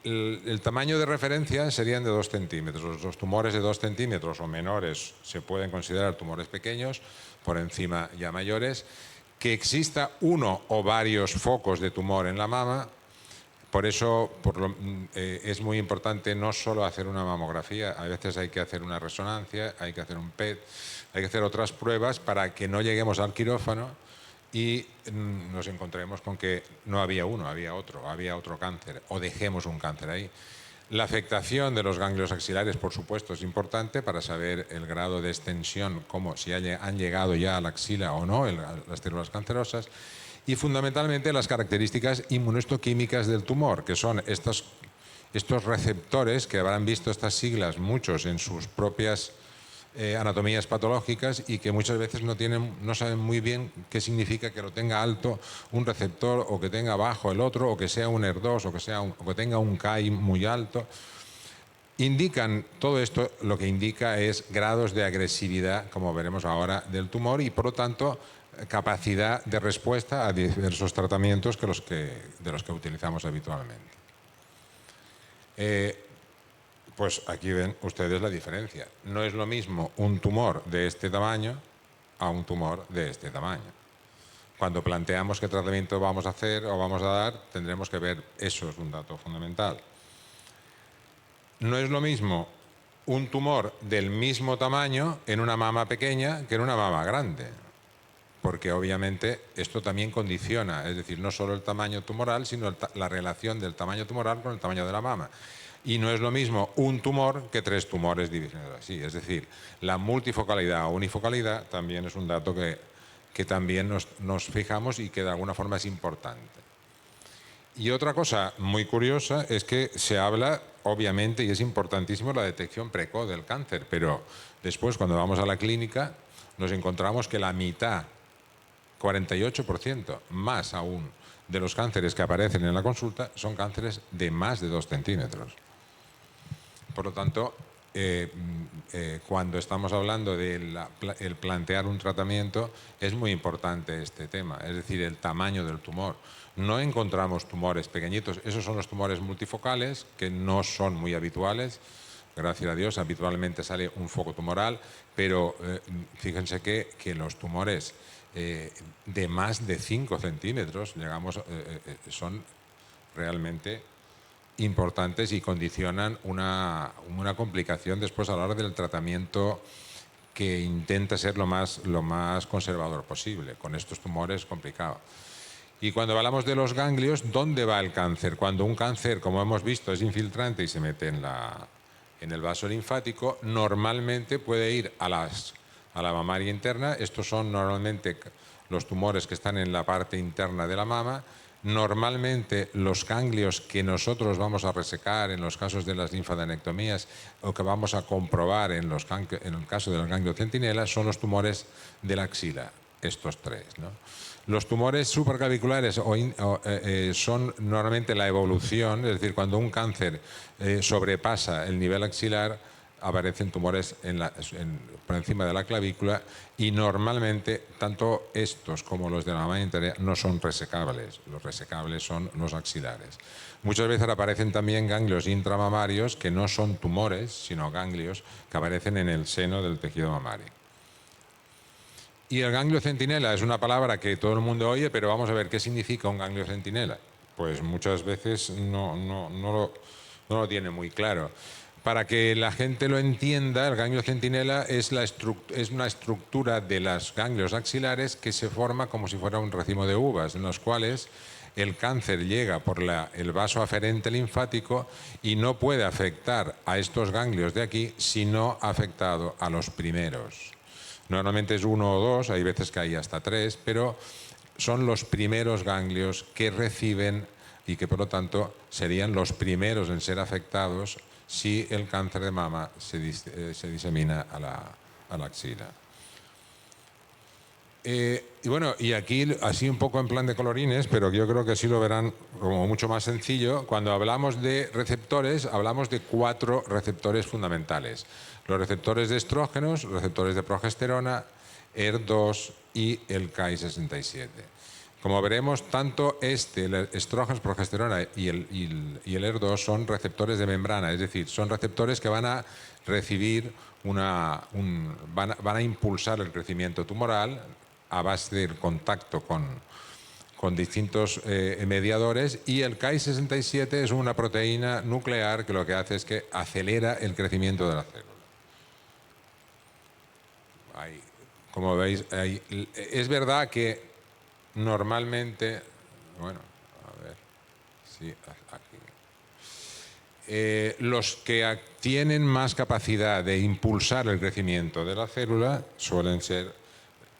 E: El tamaño de referencia serían de 2 centímetros. Los tumores de 2 centímetros o menores se pueden considerar tumores pequeños, por encima ya mayores. Que exista uno o varios focos de tumor en la mama. Por eso es muy importante no solo hacer una mamografía, a veces hay que hacer una resonancia, hay que hacer un PET, hay que hacer otras pruebas para que no lleguemos al quirófano y nos encontremos con que no había uno, había otro cáncer, o dejemos un cáncer ahí. La afectación de los ganglios axilares, por supuesto, es importante para saber el grado de extensión, si han llegado ya a la axila o no las células cancerosas. Y fundamentalmente las características inmunohistoquímicas del tumor, que son estos receptores que habrán visto estas siglas muchos en sus propias anatomías patológicas y que muchas veces no saben muy bien qué significa que lo tenga alto un receptor o que tenga bajo el otro, o que sea un ER2 o que tenga un KI muy alto. Todo esto lo que indica es grados de agresividad, como veremos ahora, del tumor, y por lo tanto capacidad de respuesta a diversos tratamientos de los que utilizamos habitualmente. Pues aquí ven ustedes la diferencia. No es lo mismo un tumor de este tamaño a un tumor de este tamaño. Cuando planteamos qué tratamiento vamos a hacer o vamos a dar, tendremos que ver, eso es un dato fundamental. No es lo mismo un tumor del mismo tamaño en una mama pequeña que en una mama grande, porque obviamente esto también condiciona, es decir, no solo el tamaño tumoral, sino la relación del tamaño tumoral con el tamaño de la mama. Y no es lo mismo un tumor que 3 tumores divididos así. Es decir, la multifocalidad o unifocalidad también es un dato que también nos fijamos y que de alguna forma es importante. Y otra cosa muy curiosa es que se habla, obviamente, y es importantísimo, la detección precoz del cáncer, pero después cuando vamos a la clínica nos encontramos que la mitad, 48% más aún, de los cánceres que aparecen en la consulta son cánceres de más de 2 centímetros. Por lo tanto, cuando estamos hablando de el plantear un tratamiento, es muy importante este tema, es decir, el tamaño del tumor. No encontramos tumores pequeñitos, esos son los tumores multifocales, que no son muy habituales, gracias a Dios, habitualmente sale un foco tumoral, pero fíjense que los tumores de más de 5 centímetros son realmente importantes y condicionan una complicación después a la hora del tratamiento, que intenta ser lo más conservador posible. Con estos tumores es complicado. Y cuando hablamos de los ganglios, ¿dónde va el cáncer? Cuando un cáncer, como hemos visto, es infiltrante y se mete en el vaso linfático, normalmente puede ir a la mamaria interna. Estos son normalmente los tumores que están en la parte interna de la mama. Normalmente los ganglios que nosotros vamos a resecar en los casos de las linfadenectomías o que vamos a comprobar en el caso del ganglio centinela son los tumores de la axila, estos tres, ¿no? Los tumores supraclaviculares son normalmente la evolución, es decir, cuando un cáncer sobrepasa el nivel axilar, aparecen tumores por encima de la clavícula y normalmente tanto estos como los de la mama interna no son resecables. Los resecables son los axilares. Muchas veces aparecen también ganglios intramamarios que no son tumores, sino ganglios que aparecen en el seno del tejido mamario. Y el ganglio centinela es una palabra que todo el mundo oye, pero vamos a ver qué significa un ganglio centinela. Pues muchas veces no lo tiene muy claro. Para que la gente lo entienda, el ganglio centinela es una estructura de los ganglios axilares que se forma como si fuera un racimo de uvas, en los cuales el cáncer llega por el vaso aferente linfático y no puede afectar a estos ganglios de aquí si no ha afectado a los primeros. Normalmente es 1 o 2, hay veces que hay hasta 3, pero son los primeros ganglios que reciben y que por lo tanto serían los primeros en ser afectados si el cáncer de mama se disemina a la axila. Y bueno, y aquí así un poco en plan de colorines, pero yo creo que sí lo verán como mucho más sencillo. Cuando hablamos de receptores, hablamos de 4 receptores fundamentales. Los receptores de estrógenos, los receptores de progesterona, ER2 y el Ki67. Como veremos, tanto el estrógenos, progesterona y el ER2 son receptores de membrana, es decir, son receptores que van a recibir van a impulsar el crecimiento tumoral a base del contacto con distintos mediadores, y el Ki67 es una proteína nuclear que lo que hace es que acelera el crecimiento de la célula. Como veis, es verdad que normalmente, bueno, a ver, sí, aquí. Los que tienen más capacidad de impulsar el crecimiento de la célula suelen ser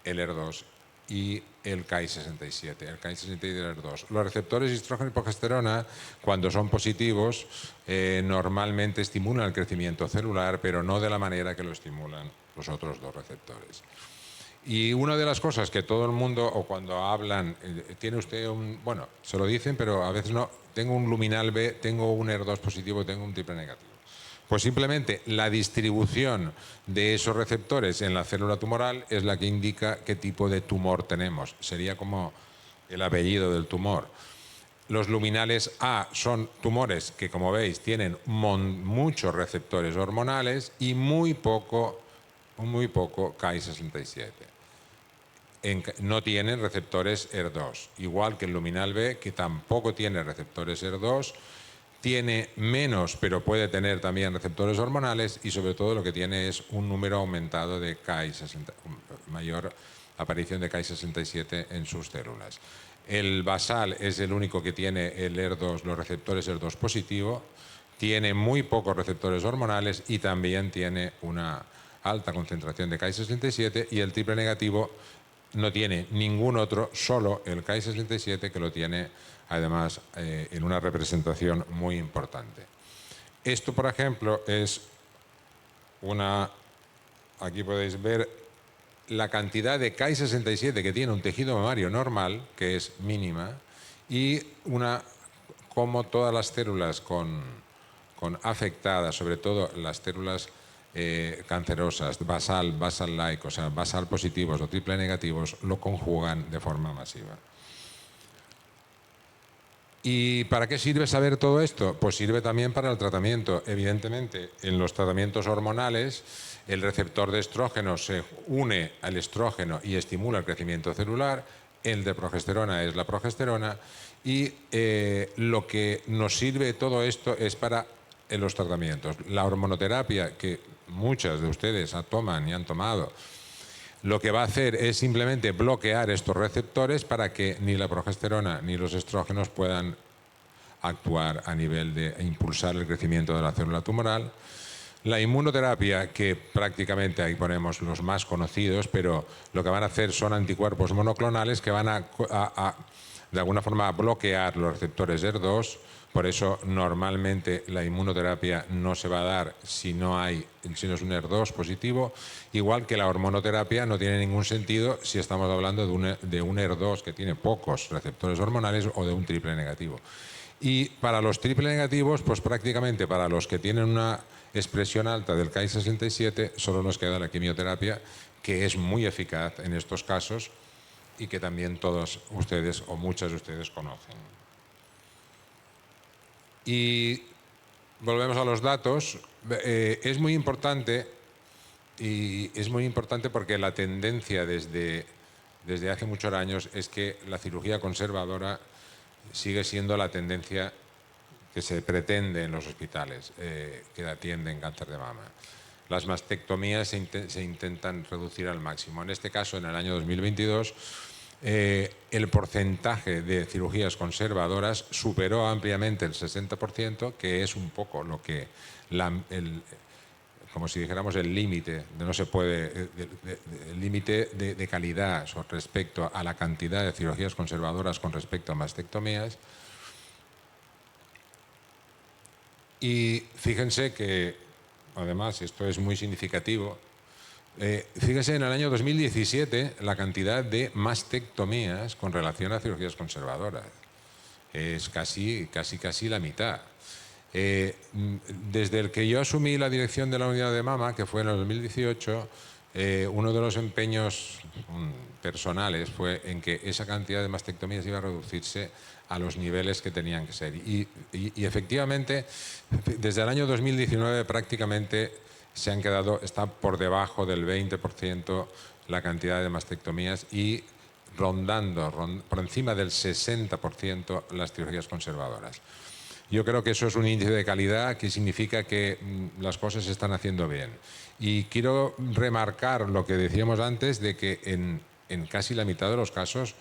E: el ER2 y el Ki67, el Ki67 y el ER2. Los receptores de estrógeno y progesterona, cuando son positivos, normalmente estimulan el crecimiento celular, pero no de la manera que lo estimulan los otros 2 receptores. Y una de las cosas que todo el mundo, o cuando hablan, tiene usted bueno, se lo dicen, pero a veces no, tengo un luminal B, tengo un ER2 positivo, tengo un triple negativo. Pues simplemente la distribución de esos receptores en la célula tumoral es la que indica qué tipo de tumor tenemos. Sería como el apellido del tumor. Los luminales A son tumores que, como veis, tienen muchos receptores hormonales y muy poco Ki67. No tienen receptores ER2, igual que el luminal B, que tampoco tiene receptores ER2, tiene menos, pero puede tener también receptores hormonales, y sobre todo lo que tiene es un número aumentado de mayor aparición de Ki67 en sus células. El basal es el único que tiene el ER2, los receptores ER2 positivo, tiene muy pocos receptores hormonales y también tiene una alta concentración de Ki67, y el triple negativo no tiene ningún otro, solo el Ki67, que lo tiene además en una representación muy importante. Esto, por ejemplo, es aquí podéis ver la cantidad de Ki67 que tiene un tejido mamario normal, que es mínima, y como todas las células con afectadas, sobre todo las células cancerosas, basal-like, o sea, basal positivos o triple negativos, lo conjugan de forma masiva. ¿Y para qué sirve saber todo esto? Pues sirve también para el tratamiento. Evidentemente, en los tratamientos hormonales, el receptor de estrógeno se une al estrógeno y estimula el crecimiento celular. El de progesterona es la progesterona. Y lo que nos sirve todo esto es para los tratamientos. La hormonoterapia, que muchas de ustedes toman y han tomado, lo que va a hacer es simplemente bloquear estos receptores para que ni la progesterona ni los estrógenos puedan actuar a nivel de impulsar el crecimiento de la célula tumoral. La inmunoterapia, que prácticamente ahí ponemos los más conocidos, pero lo que van a hacer son anticuerpos monoclonales que van de alguna forma a bloquear los receptores ER2. Por eso normalmente la inmunoterapia no se va a dar si no es un ER2 positivo, igual que la hormonoterapia no tiene ningún sentido si estamos hablando de un ER2 que tiene pocos receptores hormonales o de un triple negativo. Y para los triple negativos, pues prácticamente para los que tienen una expresión alta del Ki-67 solo nos queda la quimioterapia, que es muy eficaz en estos casos y que también todos ustedes o muchas de ustedes conocen. Y volvemos a los datos. Es muy importante porque la tendencia desde hace muchos años es que la cirugía conservadora sigue siendo la tendencia que se pretende en los hospitales que atienden cáncer de mama. Las mastectomías se intentan reducir al máximo. En este caso, en el año 2022, el porcentaje de cirugías conservadoras superó ampliamente el 60%, que es un poco lo que como si dijéramos el límite el límite de calidad respecto a la cantidad de cirugías conservadoras con respecto a mastectomías. Y fíjense que, además, esto es muy significativo. Fíjense, en el año 2017 la cantidad de mastectomías con relación a cirugías conservadoras es casi la mitad. Desde el que yo asumí la dirección de la unidad de mama, que fue en el 2018, uno de los empeños personales fue en que esa cantidad de mastectomías iba a reducirse a los niveles que tenían que ser. Y efectivamente, desde el año 2019 prácticamente está por debajo del 20% la cantidad de mastectomías y rondando por encima del 60% las cirugías conservadoras. Yo creo que eso es un índice de calidad que significa que las cosas se están haciendo bien. Y quiero remarcar lo que decíamos antes de que en casi la mitad de los casos,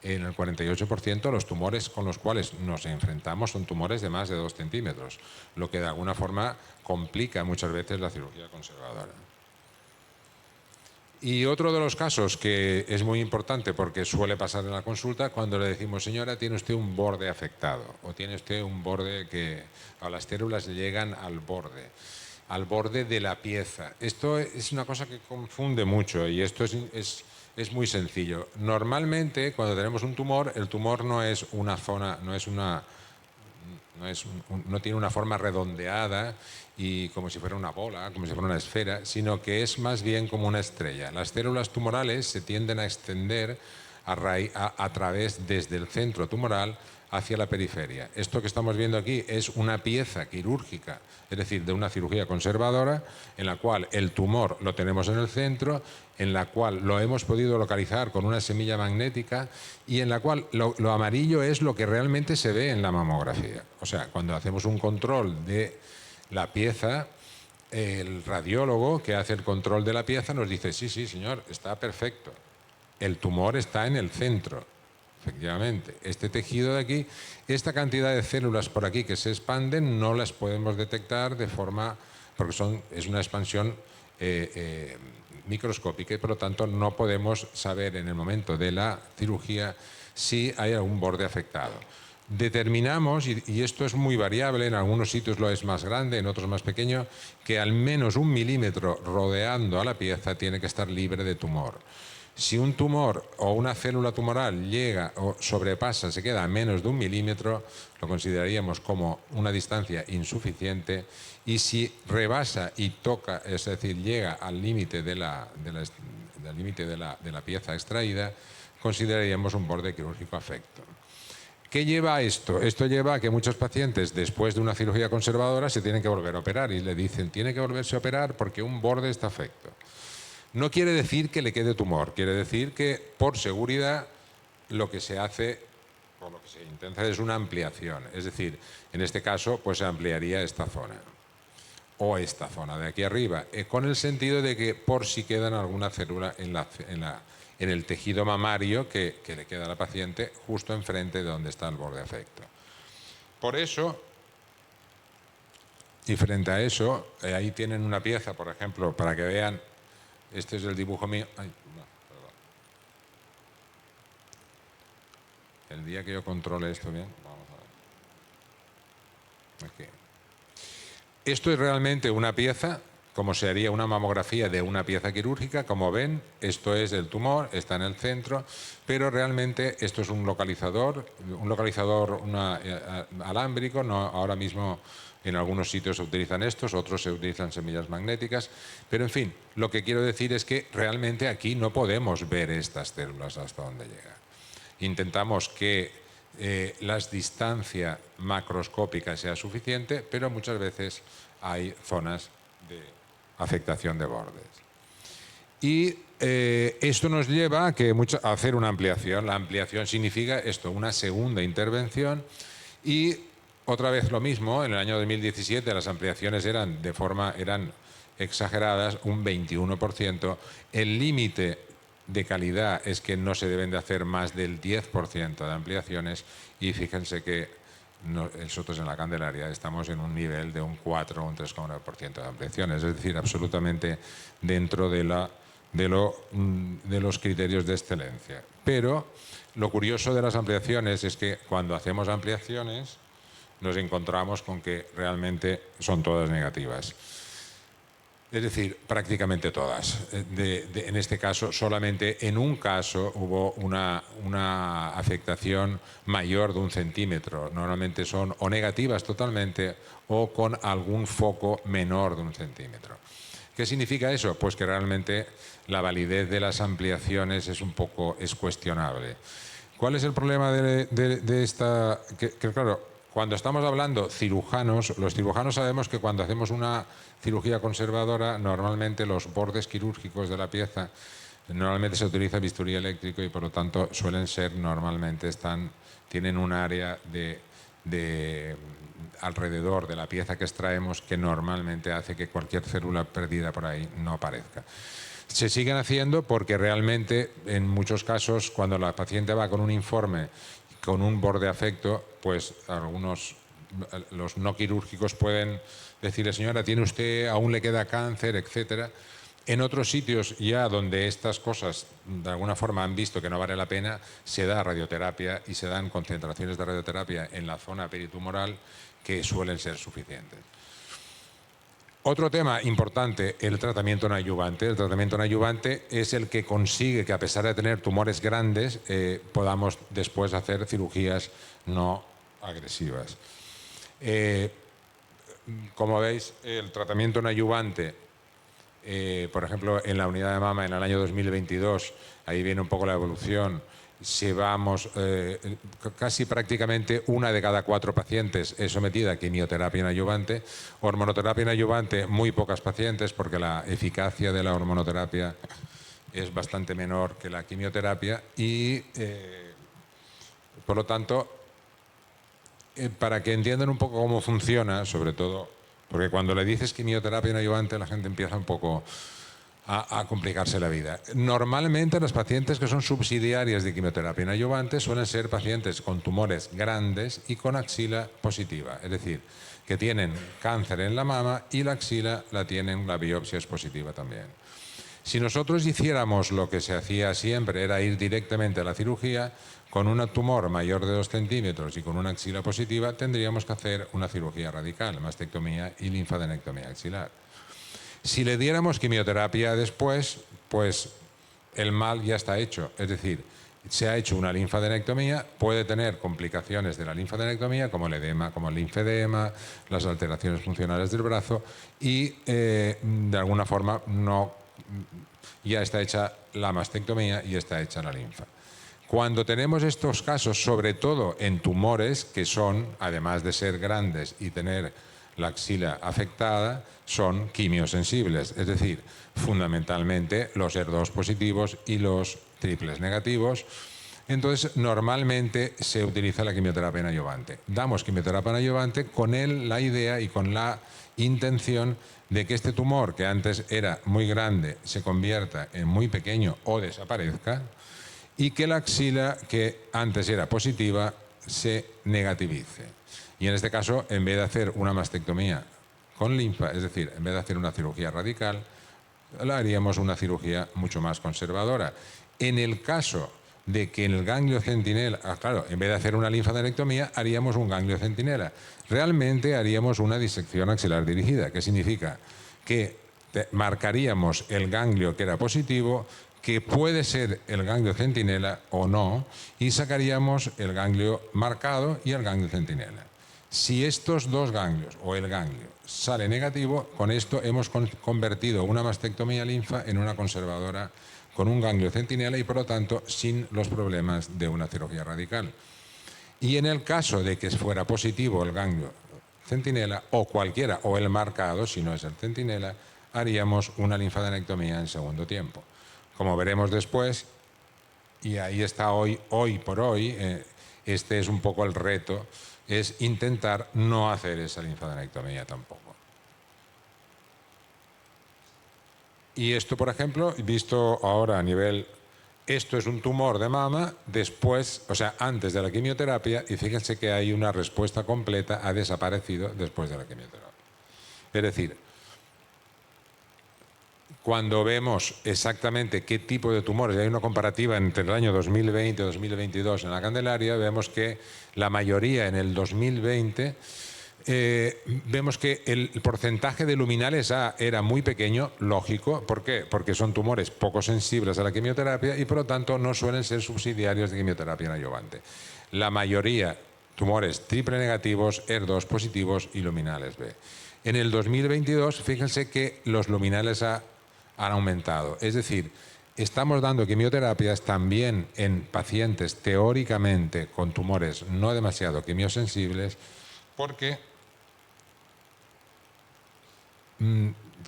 E: en el 48%, los tumores con los cuales nos enfrentamos son tumores de más de 2 centímetros, lo que de alguna forma complica muchas veces la cirugía conservadora. Y otro de los casos que es muy importante porque suele pasar en la consulta, cuando le decimos, señora, tiene usted un borde afectado o tiene usted un borde que a las células llegan al borde de la pieza. Esto es una cosa que confunde mucho y esto es muy sencillo. Normalmente, cuando tenemos un tumor, el tumor no es una zona, no tiene una forma redondeada y como si fuera una bola, como si fuera una esfera, sino que es más bien como una estrella. Las células tumorales se tienden a extender a través desde el centro tumoral hacia la periferia. Esto que estamos viendo aquí es una pieza quirúrgica, es decir, de una cirugía conservadora, en la cual el tumor lo tenemos en el centro, en la cual lo hemos podido localizar con una semilla magnética y en la cual lo amarillo es lo que realmente se ve en la mamografía. O sea, cuando hacemos un control de la pieza, el radiólogo que hace el control de la pieza nos dice, sí, sí, señor, está perfecto. El tumor está en el centro. Efectivamente, este tejido de aquí, esta cantidad de células por aquí que se expanden, no las podemos detectar de forma, porque es una expansión microscópica y por lo tanto no podemos saber en el momento de la cirugía si hay algún borde afectado. Determinamos, y esto es muy variable, en algunos sitios lo es más grande, en otros más pequeño, que al menos 1 milímetro rodeando a la pieza tiene que estar libre de tumor. Si un tumor o una célula tumoral llega o sobrepasa, se queda a menos de 1 milímetro, lo consideraríamos como una distancia insuficiente, y si rebasa y toca, es decir, llega al límite de la pieza extraída, consideraríamos un borde quirúrgico afecto. ¿Qué lleva a esto? Esto lleva a que muchos pacientes, después de una cirugía conservadora, se tienen que volver a operar y le dicen, tiene que volverse a operar porque un borde está afecto. No quiere decir que le quede tumor, quiere decir que, por seguridad, lo que se hace, o lo que se intenta es una ampliación. Es decir, en este caso, pues se ampliaría esta zona. o esta zona de aquí arriba, con el sentido de que por si quedan alguna célula en el tejido mamario que le queda a la paciente justo enfrente de donde está el borde afecto. Por eso, y frente a eso, ahí tienen una pieza, por ejemplo, para que vean, este es el dibujo mío. Ay, no, perdón. El día que yo controle esto bien, vamos a ver. Aquí. Esto es realmente una pieza, como se haría una mamografía de una pieza quirúrgica. Como ven, esto es el tumor, está en el centro, pero realmente esto es un localizador alámbrico. No, ahora mismo en algunos sitios se utilizan estos, otros se utilizan semillas magnéticas, pero en fin, lo que quiero decir es que realmente aquí no podemos ver estas células hasta donde llegan. Intentamos que la distancia macroscópica sea suficiente, pero muchas veces hay zonas de afectación de bordes. Y esto nos lleva a hacer una ampliación. La ampliación significa esto, una segunda intervención. Y otra vez lo mismo, en el año 2017 las ampliaciones eran exageradas, un 21%. El límite de calidad es que no se deben de hacer más del 10% de ampliaciones, y fíjense que nosotros en la Candelaria estamos en un nivel de un 4 o un 3,9% de ampliaciones, es decir, absolutamente dentro de los criterios de excelencia. Pero lo curioso de las ampliaciones es que cuando hacemos ampliaciones nos encontramos con que realmente son todas negativas. Es decir, prácticamente todas. En este caso, solamente en un caso hubo una afectación mayor de 1 centímetro. Normalmente son o negativas totalmente o con algún foco menor de 1 centímetro. ¿Qué significa eso? Pues que realmente la validez de las ampliaciones es cuestionable. ¿Cuál es el problema de esta? Que claro, cuando estamos hablando cirujanos, los cirujanos sabemos que cuando hacemos una cirugía conservadora, normalmente los bordes quirúrgicos de la pieza, normalmente se utiliza bisturí eléctrico y por lo tanto suelen ser, normalmente tienen un área alrededor de la pieza que extraemos que normalmente hace que cualquier célula perdida por ahí no aparezca. Se siguen haciendo porque realmente en muchos casos cuando la paciente va con un informe con un borde afecto, pues los no quirúrgicos pueden decirle, señora, tiene usted, aún le queda cáncer, etcétera. En otros sitios ya donde estas cosas de alguna forma han visto que no vale la pena, se da radioterapia y se dan concentraciones de radioterapia en la zona peritumoral que suelen ser suficientes. Otro tema importante, el tratamiento no adyuvante. El tratamiento no adyuvante es el que consigue que, a pesar de tener tumores grandes, podamos después hacer cirugías no agresivas. Como veis, el tratamiento no adyuvante, por ejemplo, en la unidad de mama en el año 2022, ahí viene un poco la evolución. Llevamos casi prácticamente 1 de cada 4 pacientes es sometida a quimioterapia en adyuvante. Hormonoterapia en adyuvante, muy pocas pacientes, porque la eficacia de la hormonoterapia es bastante menor que la quimioterapia y, por lo tanto, para que entiendan un poco cómo funciona, sobre todo, porque cuando le dices quimioterapia en adyuvante la gente empieza un poco a complicarse la vida. Normalmente las pacientes que son subsidiarias de quimioterapia en adyuvante suelen ser pacientes con tumores grandes y con axila positiva, es decir, que tienen cáncer en la mama y la axila la biopsia es positiva también. Si nosotros hiciéramos lo que se hacía siempre, era ir directamente a la cirugía, con un tumor mayor de 2 centímetros y con una axila positiva, tendríamos que hacer una cirugía radical, mastectomía y linfadenectomía axilar. Si le diéramos quimioterapia después, pues el mal ya está hecho. Es decir, se ha hecho una linfadenectomía, puede tener complicaciones de la linfadenectomía como el edema, como el linfedema, las alteraciones funcionales del brazo y de alguna forma ya está hecha la mastectomía y está hecha la linfa. Cuando tenemos estos casos, sobre todo en tumores que son, además de ser grandes y tener la axila afectada, son quimiosensibles, es decir, fundamentalmente los HER2 positivos y los triples negativos. Entonces, normalmente se utiliza la quimioterapia en adyuvante. Damos quimioterapia en adyuvante con la idea y con la intención de que este tumor, que antes era muy grande, se convierta en muy pequeño o desaparezca, y que la axila, que antes era positiva, se negativice. Y en este caso, en vez de hacer una mastectomía con linfa, es decir, en vez de hacer una cirugía radical, haríamos una cirugía mucho más conservadora. En el caso de que en el ganglio centinela, claro, en vez de hacer una linfadenectomía, haríamos un ganglio centinela. Realmente haríamos una disección axilar dirigida, que significa que marcaríamos el ganglio que era positivo, que puede ser el ganglio centinela o no, y sacaríamos el ganglio marcado y el ganglio centinela. Si estos dos ganglios o el ganglio sale negativo, con esto hemos convertido una mastectomía linfa en una conservadora con un ganglio centinela y por lo tanto sin los problemas de una cirugía radical. Y en el caso de que fuera positivo el ganglio centinela o cualquiera, o el marcado, si no es el centinela, haríamos una linfadenectomía en segundo tiempo. Como veremos después, y ahí está hoy por hoy, este es un poco el reto, es intentar no hacer esa linfadenectomía tampoco. Y esto, por ejemplo, visto ahora a nivel, esto es un tumor de mama después, o sea, antes de la quimioterapia, y fíjense que hay una respuesta completa, ha desaparecido después de la quimioterapia. Es decir, cuando vemos exactamente qué tipo de tumores, y hay una comparativa entre el año 2020 y 2022 en la Candelaria, vemos que la mayoría en el 2020, vemos que el porcentaje de luminales A era muy pequeño, lógico. ¿Por qué? Porque son tumores poco sensibles a la quimioterapia y por lo tanto no suelen ser subsidiarios de quimioterapia en adyuvante. La mayoría tumores triple negativos, ER2 positivos y luminales B. En el 2022, fíjense que los luminales A han aumentado. Es decir, estamos dando quimioterapias también en pacientes teóricamente con tumores no demasiado quimiosensibles porque,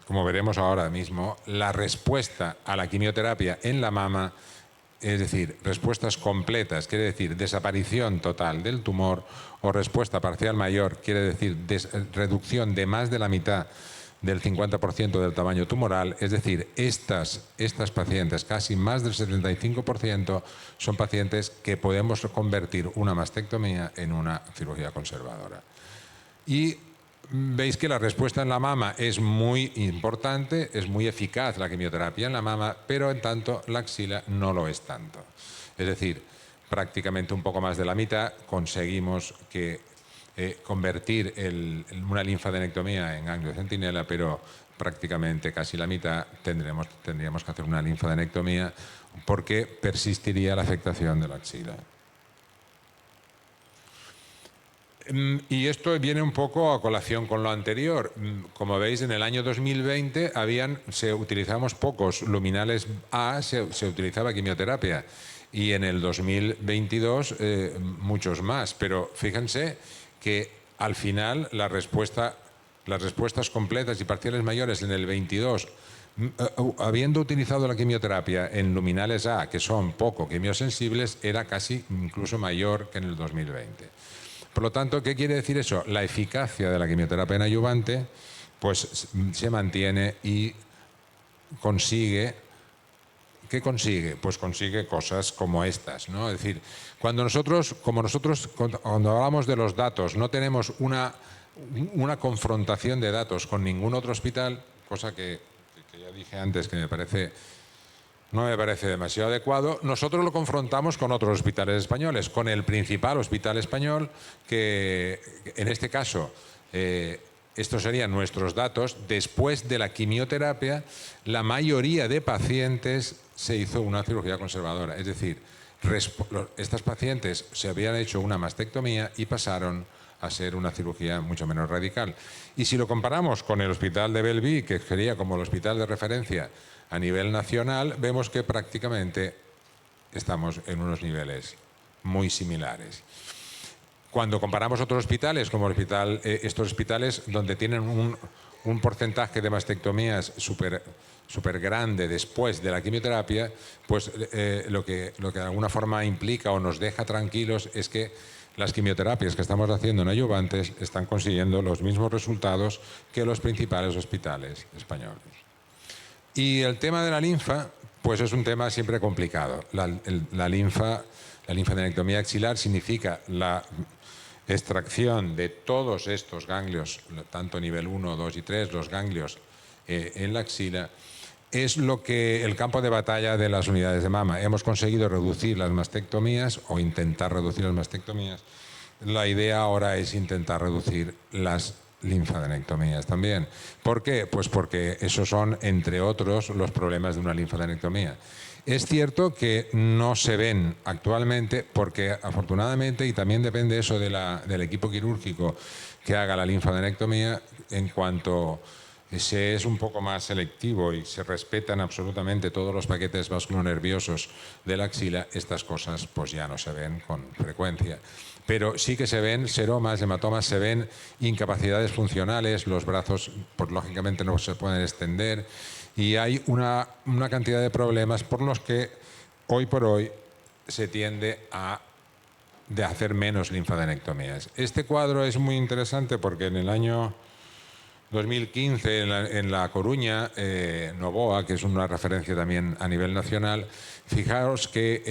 E: como veremos ahora mismo, la respuesta a la quimioterapia en la mama, es decir, respuestas completas, quiere decir desaparición total del tumor, o respuesta parcial mayor, quiere decir reducción de más de la mitad del 50% del tamaño tumoral, es decir, estas pacientes, casi más del 75%, son pacientes que podemos convertir una mastectomía en una cirugía conservadora. Y veis que la respuesta en la mama es muy importante, es muy eficaz la quimioterapia en la mama, pero en tanto la axila no lo es tanto. Es decir, prácticamente un poco más de la mitad conseguimos convertir una linfadenectomía en ganglio centinela, pero prácticamente casi la mitad tendríamos que hacer una linfadenectomía porque persistiría la afectación de la axila. Y esto viene un poco a colación con lo anterior. Como veis, en el año 2020 utilizábamos pocos luminales A, se utilizaba quimioterapia, y en el 2022 muchos más. Pero fíjense que al final las respuestas completas y parciales mayores en el 22, habiendo utilizado la quimioterapia en luminales A, que son poco quimiosensibles, era casi incluso mayor que en el 2020. Por lo tanto, ¿qué quiere decir eso? La eficacia de la quimioterapia en adyuvante pues, se mantiene y consigue. ¿Qué consigue? Pues consigue cosas como estas, ¿no? Es decir, cuando hablamos de los datos, no tenemos una confrontación de datos con ningún otro hospital, cosa que ya dije antes que no me parece demasiado adecuado, nosotros lo confrontamos con otros hospitales españoles, con el principal hospital español, que en este caso, estos serían nuestros datos, después de la quimioterapia, la mayoría de pacientes se hizo una cirugía conservadora. Es decir, estas pacientes se habían hecho una mastectomía y pasaron a ser una cirugía mucho menos radical. Y si lo comparamos con el hospital de Belleville, que sería como el hospital de referencia a nivel nacional, vemos que prácticamente estamos en unos niveles muy similares. Cuando comparamos otros hospitales, como estos hospitales donde tienen un porcentaje de mastectomías súper grande después de la quimioterapia, pues lo que de alguna forma implica o nos deja tranquilos es que las quimioterapias que estamos haciendo en adyuvantes están consiguiendo los mismos resultados que los principales hospitales españoles. Y el tema de la linfa, pues es un tema siempre complicado. La linfadenectomía axilar significa la extracción de todos estos ganglios, tanto nivel 1, 2 y 3, los ganglios en la axila, es lo que el campo de batalla de las unidades de mama. Hemos conseguido reducir las mastectomías o intentar reducir las mastectomías. La idea ahora es intentar reducir las linfadenectomías también. ¿Por qué? Pues porque esos son, entre otros, los problemas de una linfadenectomía. Es cierto que no se ven actualmente porque afortunadamente, y también depende eso del equipo quirúrgico que haga la linfadenectomía, en cuanto se es un poco más selectivo y se respetan absolutamente todos los paquetes vasculonerviosos de la axila, estas cosas pues ya no se ven con frecuencia. Pero sí que se ven seromas, hematomas, se ven incapacidades funcionales, los brazos pues lógicamente no se pueden extender y hay una cantidad de problemas por los que hoy por hoy se tiende a hacer menos linfadenectomías. Este cuadro es muy interesante porque en el año 2015 en La Coruña, Novoa, que es una referencia también a nivel nacional, fijaos que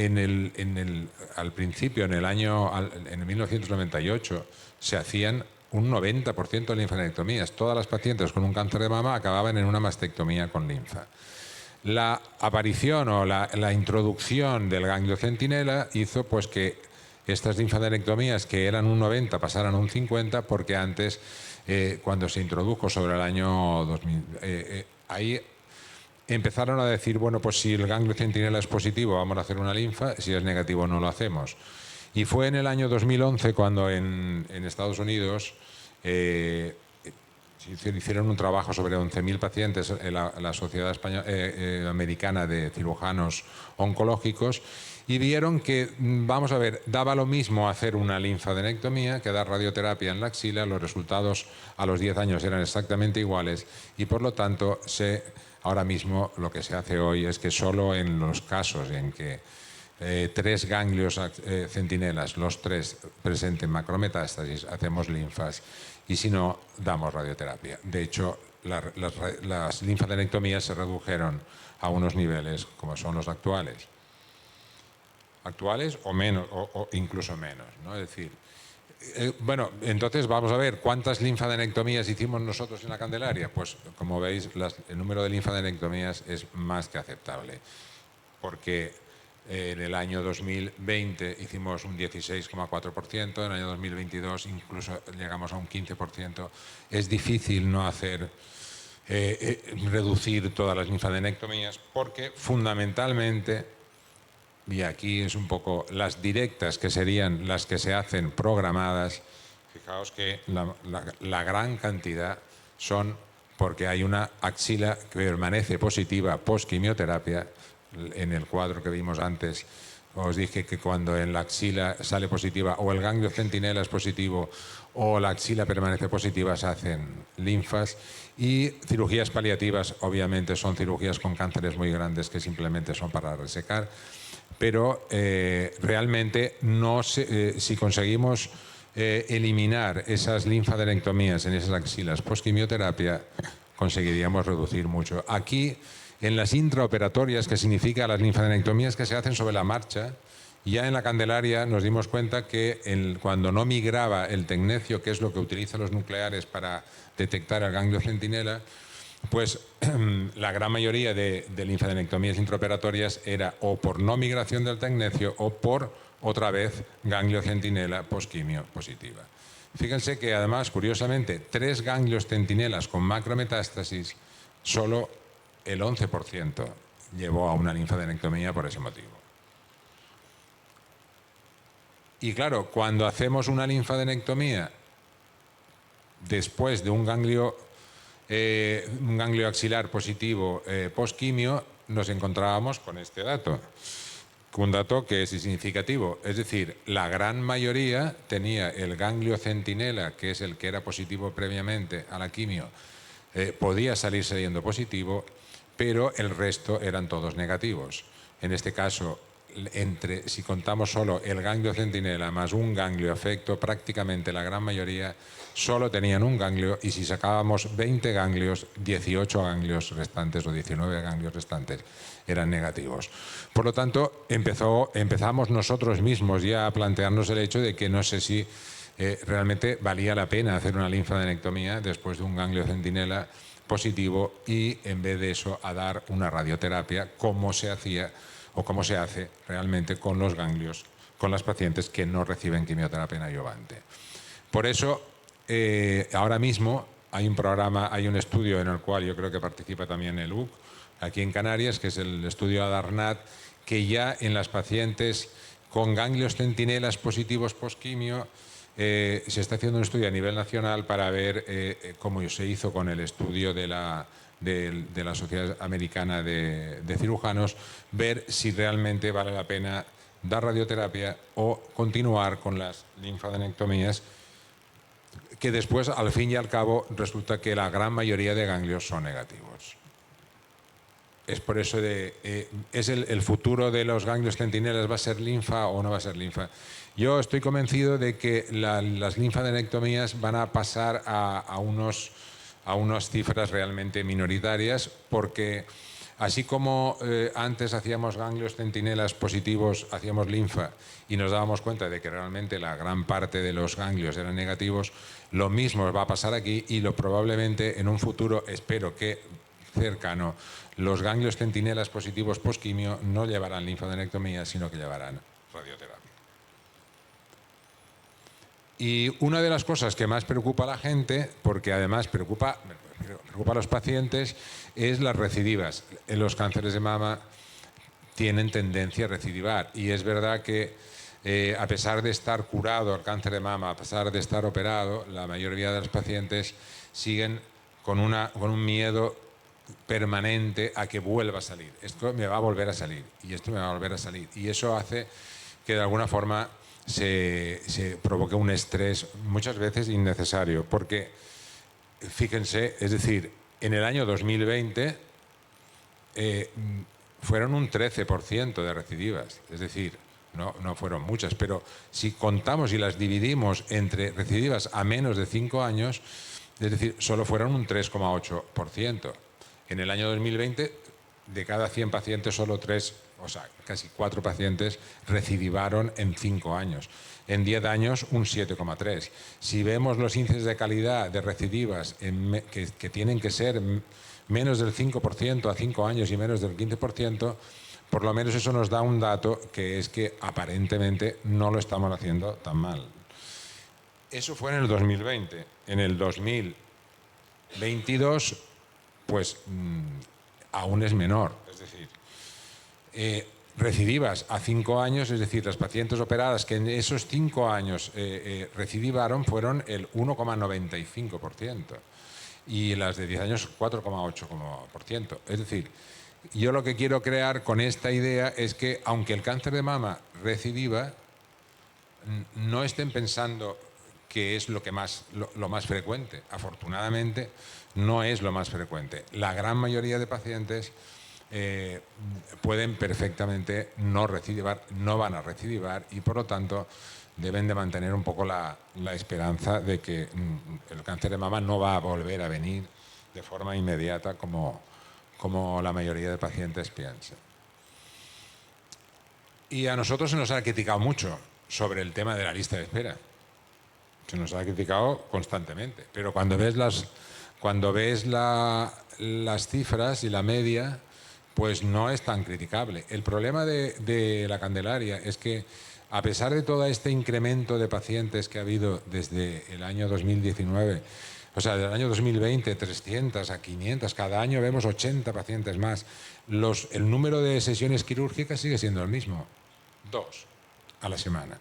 E: al principio, en 1998, se hacían un 90% de linfadenectomías. Todas las pacientes con un cáncer de mama acababan en una mastectomía con linfa. La aparición o la introducción del ganglio centinela hizo pues que estas linfadenectomías, que eran un 90, pasaran a un 50, porque antes, cuando se introdujo sobre el año 2000, ahí empezaron a decir, bueno, pues si el ganglio centinela es positivo, vamos a hacer una linfa, si es negativo, no lo hacemos. Y fue en el año 2011 cuando en Estados Unidos hicieron un trabajo sobre 11.000 pacientes en la Sociedad Americana de Cirujanos Oncológicos y vieron que, vamos a ver, daba lo mismo hacer una linfadenectomía que dar radioterapia en la axila. Los resultados a los 10 años eran exactamente iguales y por lo tanto ahora mismo lo que se hace hoy es que solo en los casos en que 3 ganglios centinelas, los 3 presenten macrometástasis, hacemos linfas y si no, damos radioterapia. De hecho, las linfadenectomías se redujeron a unos niveles como son los actuales o menos, o incluso menos, ¿no? Es decir, bueno, entonces vamos a ver cuántas linfadenectomías hicimos nosotros en la Candelaria. Pues como veis, el número de linfadenectomías es más que aceptable, porque en el año 2020 hicimos un 16,4%, en el año 2022 incluso llegamos a un 15%. Es difícil no hacer reducir todas las linfadenectomías porque fundamentalmente, y aquí es un poco las directas, que serían las que se hacen programadas, fijaos que la gran cantidad son porque hay una axila que permanece positiva post-quimioterapia. En el cuadro que vimos antes os dije que cuando en la axila sale positiva o el ganglio centinela es positivo o la axila permanece positiva, se hacen linfas. Y cirugías paliativas obviamente son cirugías con cánceres muy grandes que simplemente son para resecar, pero realmente si conseguimos eliminar esas linfadenectomías en esas axilas post-quimioterapia, conseguiríamos reducir mucho. Aquí, en las intraoperatorias, que significa las linfadenectomías que se hacen sobre la marcha, ya en la Candelaria nos dimos cuenta que cuando no migraba el tecnecio, que es lo que utilizan los nucleares para detectar el ganglio centinela, pues la gran mayoría de linfadenectomías intraoperatorias era o por no migración del tecnecio o por, otra vez, ganglio centinela postquimio positiva. Fíjense que además, curiosamente, 3 ganglios centinelas con macrometástasis, solo el 11% llevó a una linfadenectomía por ese motivo. Y claro, cuando hacemos una linfadenectomía después de un ganglio axilar positivo postquimio, nos encontrábamos con este dato. Un dato que es significativo, es decir, la gran mayoría tenía el ganglio centinela, que es el que era positivo previamente a la quimio, podía salir siendo positivo, pero el resto eran todos negativos. En este caso, si contamos solo el ganglio centinela más un ganglio afecto, prácticamente la gran mayoría solo tenían un ganglio, y si sacábamos 20 ganglios, 18 ganglios restantes o 19 ganglios restantes eran negativos. Por lo tanto, empezamos nosotros mismos ya a plantearnos el hecho de que no sé si realmente valía la pena hacer una linfadenectomía después de un ganglio centinela positivo, y en vez de eso a dar una radioterapia, como se hacía o como se hace realmente con los ganglios, con las pacientes que no reciben quimioterapia en adyuvante. Por eso, ahora mismo hay un programa, hay un estudio en el cual yo creo que participa también el UC, aquí en Canarias, que es el estudio ADARNAT, que ya en las pacientes con ganglios centinelas positivos postquimio se está haciendo un estudio a nivel nacional para ver cómo se hizo con el estudio de la Sociedad Americana de Cirujanos, ver si realmente vale la pena dar radioterapia o continuar con las linfadenectomías, que después, al fin y al cabo, resulta que la gran mayoría de ganglios son negativos. Es por eso ¿es el futuro de los ganglios centinelas va a ser linfa o no va a ser linfa? Yo estoy convencido de que las linfadenectomías van a pasar a unas cifras realmente minoritarias, porque así como antes hacíamos ganglios centinelas positivos, hacíamos linfa y nos dábamos cuenta de que realmente la gran parte de los ganglios eran negativos, lo mismo va a pasar aquí, y probablemente en un futuro, espero que cercano, los ganglios centinelas positivos postquimio no llevarán linfadenectomía, sino que llevarán radioterapia. Y una de las cosas que más preocupa a la gente, porque además preocupa a los pacientes, es las recidivas. Los cánceres de mama tienen tendencia a recidivar, y es verdad que a pesar de estar curado el cáncer de mama, a pesar de estar operado, la mayoría de los pacientes siguen con un miedo permanente a que vuelva a salir. Esto me va a volver a salir, y esto me va a volver a salir. Y eso hace que de alguna forma se provoque un estrés muchas veces innecesario, porque fíjense, es decir, en el año 2020 fueron un 13% de recidivas, es decir, no fueron muchas, pero si contamos y las dividimos entre recidivas a menos de 5 años, es decir, solo fueron un 3,8%. En el año 2020, de cada 100 pacientes, solo 3, o sea, casi 4 pacientes recidivaron en 5 años. En 10 años, un 7,3. Si vemos los índices de calidad de recidivas que tienen que ser menos del 5% a 5 años y menos del 15%, por lo menos eso nos da un dato, que es que aparentemente no lo estamos haciendo tan mal. Eso fue en el 2020. En el 2022, pues aún es menor. Es decir, recidivas a 5 años, es decir, las pacientes operadas que en esos 5 años recidivaron fueron el 1,95%, y las de 10 años 4,8%. Es decir, yo lo que quiero crear con esta idea es que, aunque el cáncer de mama recidiva, no estén pensando que es lo más frecuente. Afortunadamente, no es lo más frecuente. La gran mayoría de pacientes pueden perfectamente no recidivar, no van a recidivar, y por lo tanto deben de mantener un poco la esperanza de que el cáncer de mama no va a volver a venir de forma inmediata como la mayoría de pacientes piensan. Y a nosotros se nos ha criticado mucho sobre el tema de la lista de espera. Se nos ha criticado constantemente, pero cuando ves las cifras y la media, pues no es tan criticable. El problema de la Candelaria es que, a pesar de todo este incremento de pacientes que ha habido desde el año 2019, o sea, del año 2020, 300 a 500, cada año vemos 80 pacientes más, el número de sesiones quirúrgicas sigue siendo el mismo, 2 a la semana.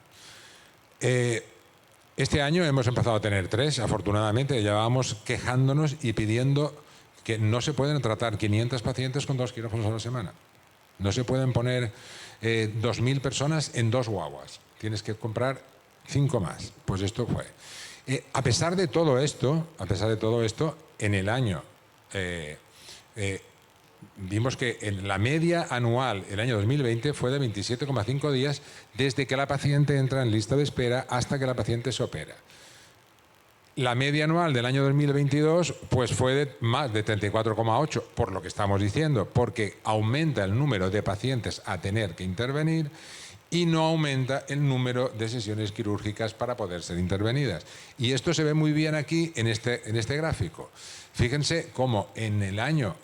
E: Este año hemos empezado a tener 3, afortunadamente. Llevábamos quejándonos y pidiendo que no se pueden tratar 500 pacientes con 2 quirófanos a la semana. No se pueden poner 2.000 personas en 2 guaguas. Tienes que comprar 5 más. Pues esto fue. A pesar de todo esto, en el año vimos que en la media anual el año 2020 fue de 27,5 días desde que la paciente entra en lista de espera hasta que la paciente se opera. La media anual del año 2022 pues fue de más de 34,8, por lo que estamos diciendo, porque aumenta el número de pacientes a tener que intervenir y no aumenta el número de sesiones quirúrgicas para poder ser intervenidas. Y esto se ve muy bien aquí en este gráfico. Fíjense cómo en el año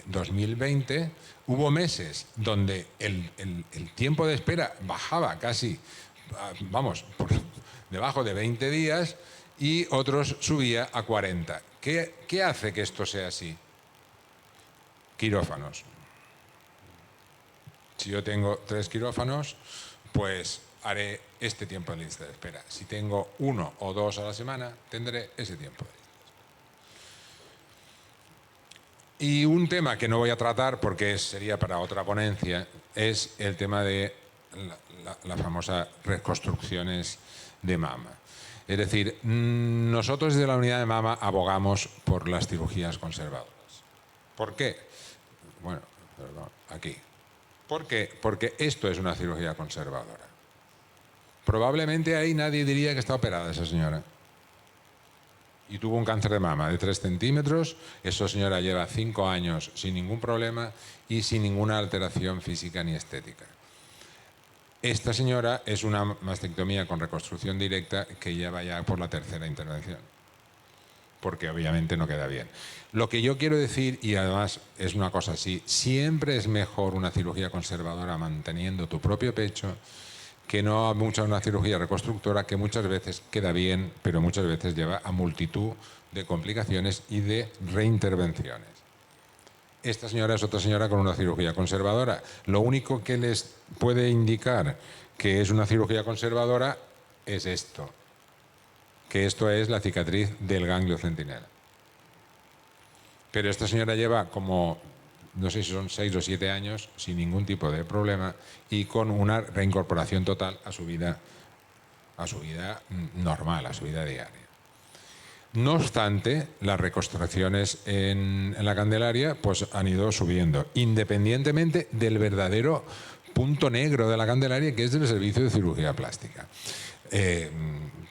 E: 2020 hubo meses donde el tiempo de espera bajaba casi, vamos, por debajo de 20 días y otros subía a 40. ¿Qué hace que esto sea así? Quirófanos. Si yo tengo 3 quirófanos, pues haré este tiempo de lista de espera. Si tengo 1 o 2 a la semana, tendré ese tiempo de lista de espera. Y un tema que no voy a tratar porque sería para otra ponencia es el tema de la famosa reconstrucciones de mama. Es decir, nosotros desde la unidad de mama abogamos por las cirugías conservadoras. ¿Por qué? Bueno, perdón, aquí. ¿Por qué? Porque esto es una cirugía conservadora. Probablemente ahí nadie diría que está operada esa señora. Y tuvo un cáncer de mama de 3 centímetros. Esa señora lleva 5 años sin ningún problema y sin ninguna alteración física ni estética. Esta señora es una mastectomía con reconstrucción directa que lleva ya por la 3ª intervención, porque obviamente no queda bien. Lo que yo quiero decir, y además es una cosa así, siempre es mejor una cirugía conservadora manteniendo tu propio pecho que no una cirugía reconstructora que muchas veces queda bien, pero muchas veces lleva a multitud de complicaciones y de reintervenciones. Esta señora es otra señora con una cirugía conservadora. Lo único que les puede indicar que es una cirugía conservadora es esto, que esto es la cicatriz del ganglio centinela. Pero esta señora lleva como, no sé si son 6 o 7 años sin ningún tipo de problema y con una reincorporación total a su vida normal, a su vida diaria. No obstante, las reconstrucciones en la Candelaria pues han ido subiendo, independientemente del verdadero punto negro de la Candelaria, que es el servicio de cirugía plástica.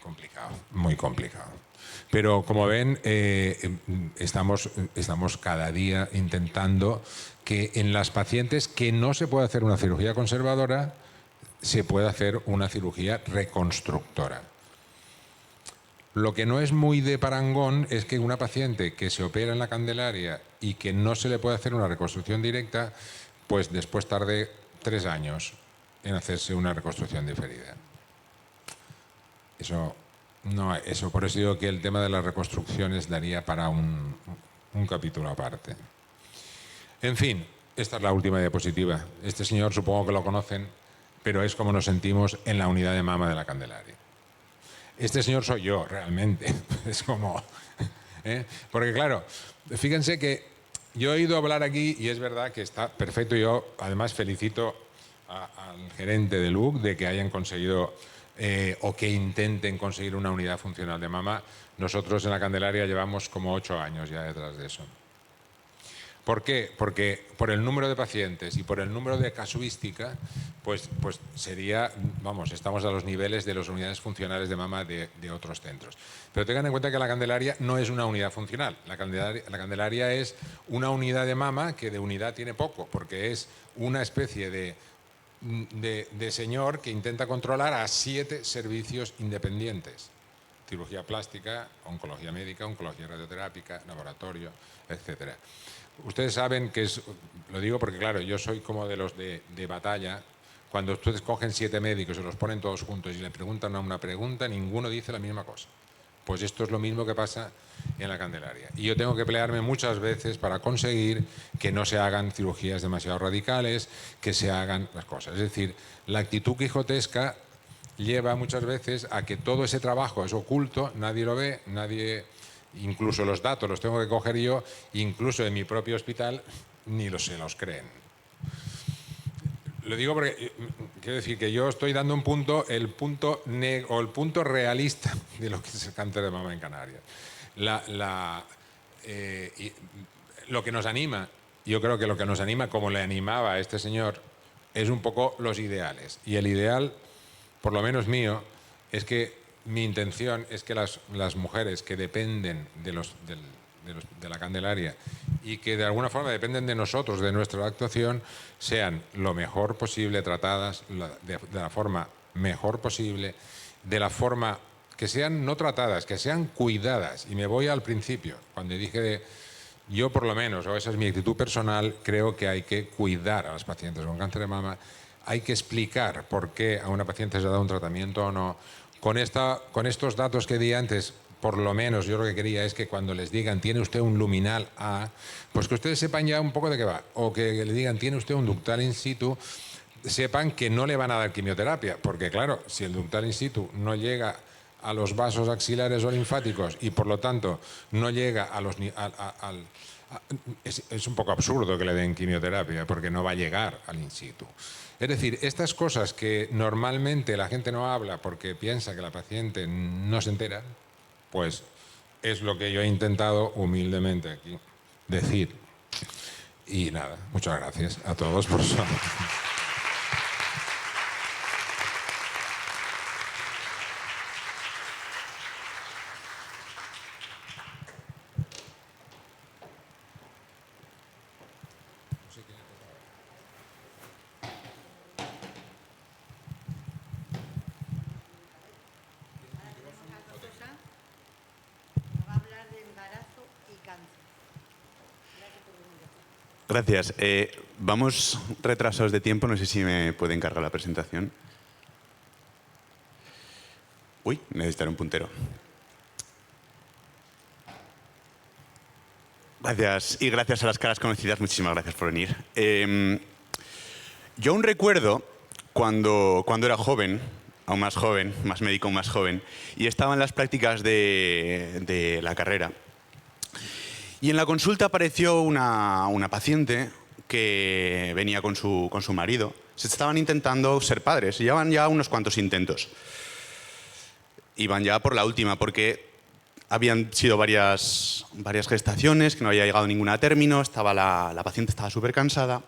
E: Complicado, muy complicado. Pero como ven, estamos cada día intentando que en las pacientes que no se puede hacer una cirugía conservadora, se pueda hacer una cirugía reconstructora. Lo que no es muy de parangón es que una paciente que se opera en la Candelaria y que no se le puede hacer una reconstrucción directa, pues después tarde 3 años en hacerse una reconstrucción diferida. Por eso digo que el tema de las reconstrucciones daría para un capítulo aparte. En fin, esta es la última diapositiva. Este señor supongo que lo conocen, pero es como nos sentimos en la unidad de mama de la Candelaria. Este señor soy yo, realmente. Es como... Porque claro, fíjense que yo he ido a hablar aquí y es verdad que está perfecto. Yo además felicito al gerente de LUC de que hayan conseguido o que intenten conseguir una unidad funcional de mama. Nosotros en la Candelaria llevamos como 8 años ya detrás de eso. ¿Por qué? Porque por el número de pacientes y por el número de casuística, pues sería, vamos, estamos a los niveles de las unidades funcionales de mama de otros centros. Pero tengan en cuenta que la Candelaria no es una unidad funcional. La Candelaria es una unidad de mama que de unidad tiene poco, porque es una especie de señor que intenta controlar a 7 servicios independientes. Cirugía plástica, oncología médica, oncología radioterápica, laboratorio, etcétera. Ustedes saben que lo digo porque claro, yo soy como de los de batalla. Cuando ustedes cogen 7 médicos y los ponen todos juntos y le preguntan una pregunta, ninguno dice la misma cosa. Pues esto es lo mismo que pasa en la Candelaria. Y yo tengo que pelearme muchas veces para conseguir que no se hagan cirugías demasiado radicales, que se hagan las cosas. Es decir, la actitud quijotesca lleva muchas veces a que todo ese trabajo es oculto, nadie lo ve, incluso los datos los tengo que coger yo, incluso en mi propio hospital ni se los creen. Lo digo porque quiero decir que yo estoy dando el punto realista de lo que es el cáncer de mama en Canarias. Lo que nos anima yo creo que lo que nos anima, como le animaba a este señor, es un poco los ideales. Y el ideal, por lo menos mío, es que mi intención es que las mujeres que dependen de la Candelaria y que de alguna forma dependen de nosotros, de nuestra actuación, sean lo mejor posible tratadas, de la forma mejor posible, de la forma que sean no tratadas, que sean cuidadas. Y me voy al principio, cuando dije yo por lo menos, o esa es mi actitud personal, creo que hay que cuidar a las pacientes con cáncer de mama, hay que explicar por qué a una paciente se ha dado un tratamiento o no. Con estos datos que di antes, por lo menos yo lo que quería es que cuando les digan tiene usted un luminal A, pues que ustedes sepan ya un poco de qué va, o que le digan tiene usted un ductal in situ, sepan que no le van a dar quimioterapia, porque claro, si el ductal in situ no llega a los vasos axilares o linfáticos y por lo tanto no llega a los... es un poco absurdo que le den quimioterapia porque no va a llegar al in situ. Es decir, estas cosas que normalmente la gente no habla porque piensa que la paciente no se entera, pues es lo que yo he intentado humildemente aquí decir. Y nada, muchas gracias a todos por su...
F: Gracias. Vamos retrasados de tiempo. No sé si me puede encargar la presentación. Uy, necesitaré un puntero. Gracias. Y gracias a las caras conocidas. Muchísimas gracias por venir. Yo aún recuerdo cuando era joven, aún más joven, más médico, aún más joven, y estaba en las prácticas de la carrera. Y en la consulta apareció una paciente que venía con su marido. Se estaban intentando ser padres. Llevaban ya unos cuantos intentos. Iban ya por la última, porque habían sido varias gestaciones, que no había llegado ninguna a término. La paciente estaba súper cansada.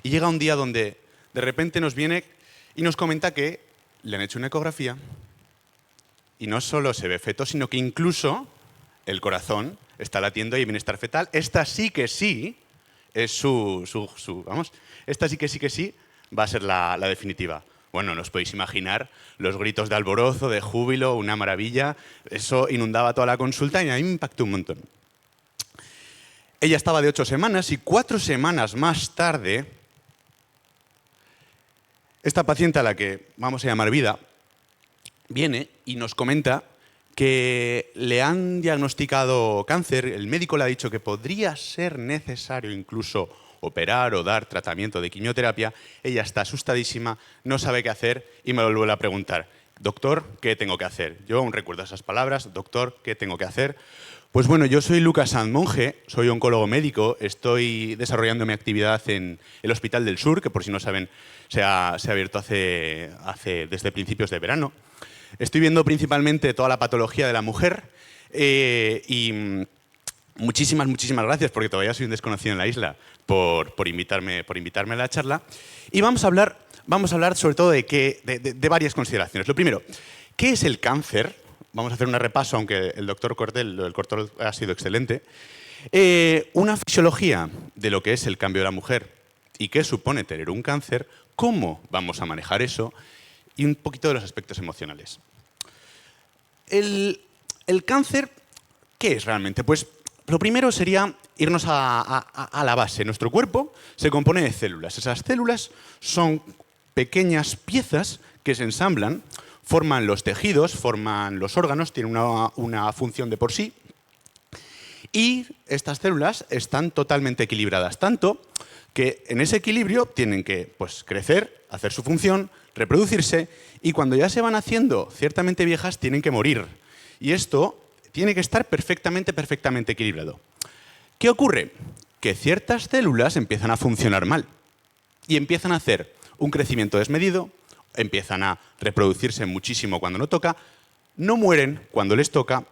F: Y llega un día donde de repente nos viene y nos comenta que le han hecho una ecografía y no solo se ve feto, sino que incluso el corazón está latiendo y hay bienestar fetal. Esta sí que sí es vamos, esta sí que sí va a ser la definitiva. Bueno, no os podéis imaginar los gritos de alborozo, de júbilo, una maravilla. Eso inundaba toda la consulta y a mí me impactó un montón. Ella estaba de 8 semanas y 4 semanas más tarde, esta paciente a la que vamos a llamar Vida, viene y nos comenta que le han diagnosticado cáncer. El médico le ha dicho que podría ser necesario incluso operar o dar tratamiento de quimioterapia. Ella está asustadísima, no sabe qué hacer y me vuelve a preguntar: doctor, ¿qué tengo que hacer? Yo aún recuerdo esas palabras: doctor, ¿qué tengo que hacer? Pues bueno, yo soy Lucas Sanz Monge, soy oncólogo médico, estoy desarrollando mi actividad en el Hospital del Sur, que por si no saben se ha abierto desde principios de verano. Estoy viendo principalmente toda la patología de la mujer y muchísimas gracias, porque todavía soy un desconocido en la isla, por invitarme a la charla. Y vamos a hablar sobre todo de varias consideraciones. Lo primero, ¿qué es el cáncer? Vamos a hacer un repaso, aunque el doctor Cortel, el cortor ha sido excelente. Una fisiología de lo que es el cambio de la mujer y qué supone tener un cáncer, cómo vamos a manejar eso y un poquito de los aspectos emocionales. El cáncer, ¿qué es realmente? Pues lo primero sería irnos a la base. Nuestro cuerpo se compone de células. Esas células son pequeñas piezas que se ensamblan, forman los tejidos, forman los órganos, tienen una función de por sí. Y estas células están totalmente equilibradas, tanto que en ese equilibrio tienen que crecer, hacer su función, reproducirse, y cuando ya se van haciendo ciertamente viejas tienen que morir. Y esto tiene que estar perfectamente equilibrado. ¿Qué ocurre? Que ciertas células empiezan a funcionar mal y empiezan a hacer un crecimiento desmedido, empiezan a reproducirse muchísimo cuando no toca, no mueren cuando les toca,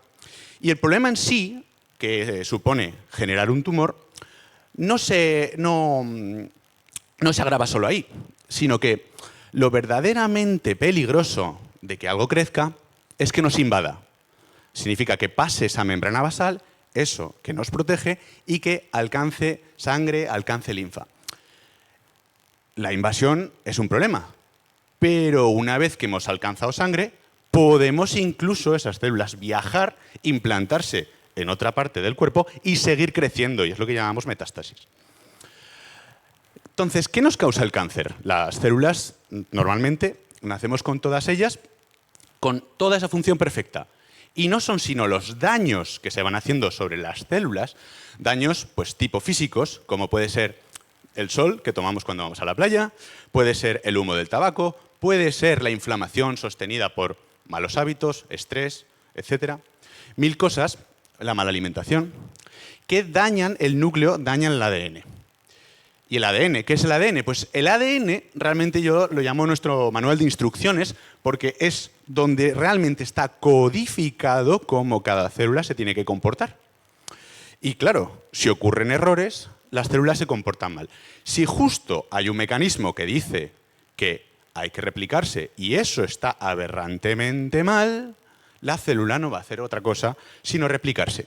F: y el problema en sí, que supone generar un tumor, no se agrava solo ahí, sino que lo verdaderamente peligroso de que algo crezca es que nos invada. Significa que pase esa membrana basal, eso que nos protege, y que alcance sangre, alcance linfa. La invasión es un problema, pero una vez que hemos alcanzado sangre, podemos incluso esas células viajar, implantarse en otra parte del cuerpo y seguir creciendo, y es lo que llamamos metástasis. Entonces, ¿qué nos causa el cáncer? Las células, normalmente, nacemos con todas ellas, con toda esa función perfecta. Y no son sino los daños que se van haciendo sobre las células, daños pues, tipo físicos, como puede ser el sol que tomamos cuando vamos a la playa, puede ser el humo del tabaco, puede ser la inflamación sostenida por malos hábitos, estrés, etc. Mil cosas, la mala alimentación, que dañan el núcleo, dañan el ADN. ¿Y el ADN? ¿Qué es el ADN? Pues el ADN realmente yo lo llamo nuestro manual de instrucciones porque es donde realmente está codificado cómo cada célula se tiene que comportar. Y claro, si ocurren errores, las células se comportan mal. Si justo hay un mecanismo que dice que hay que replicarse y eso está aberrantemente mal, la célula no va a hacer otra cosa sino replicarse.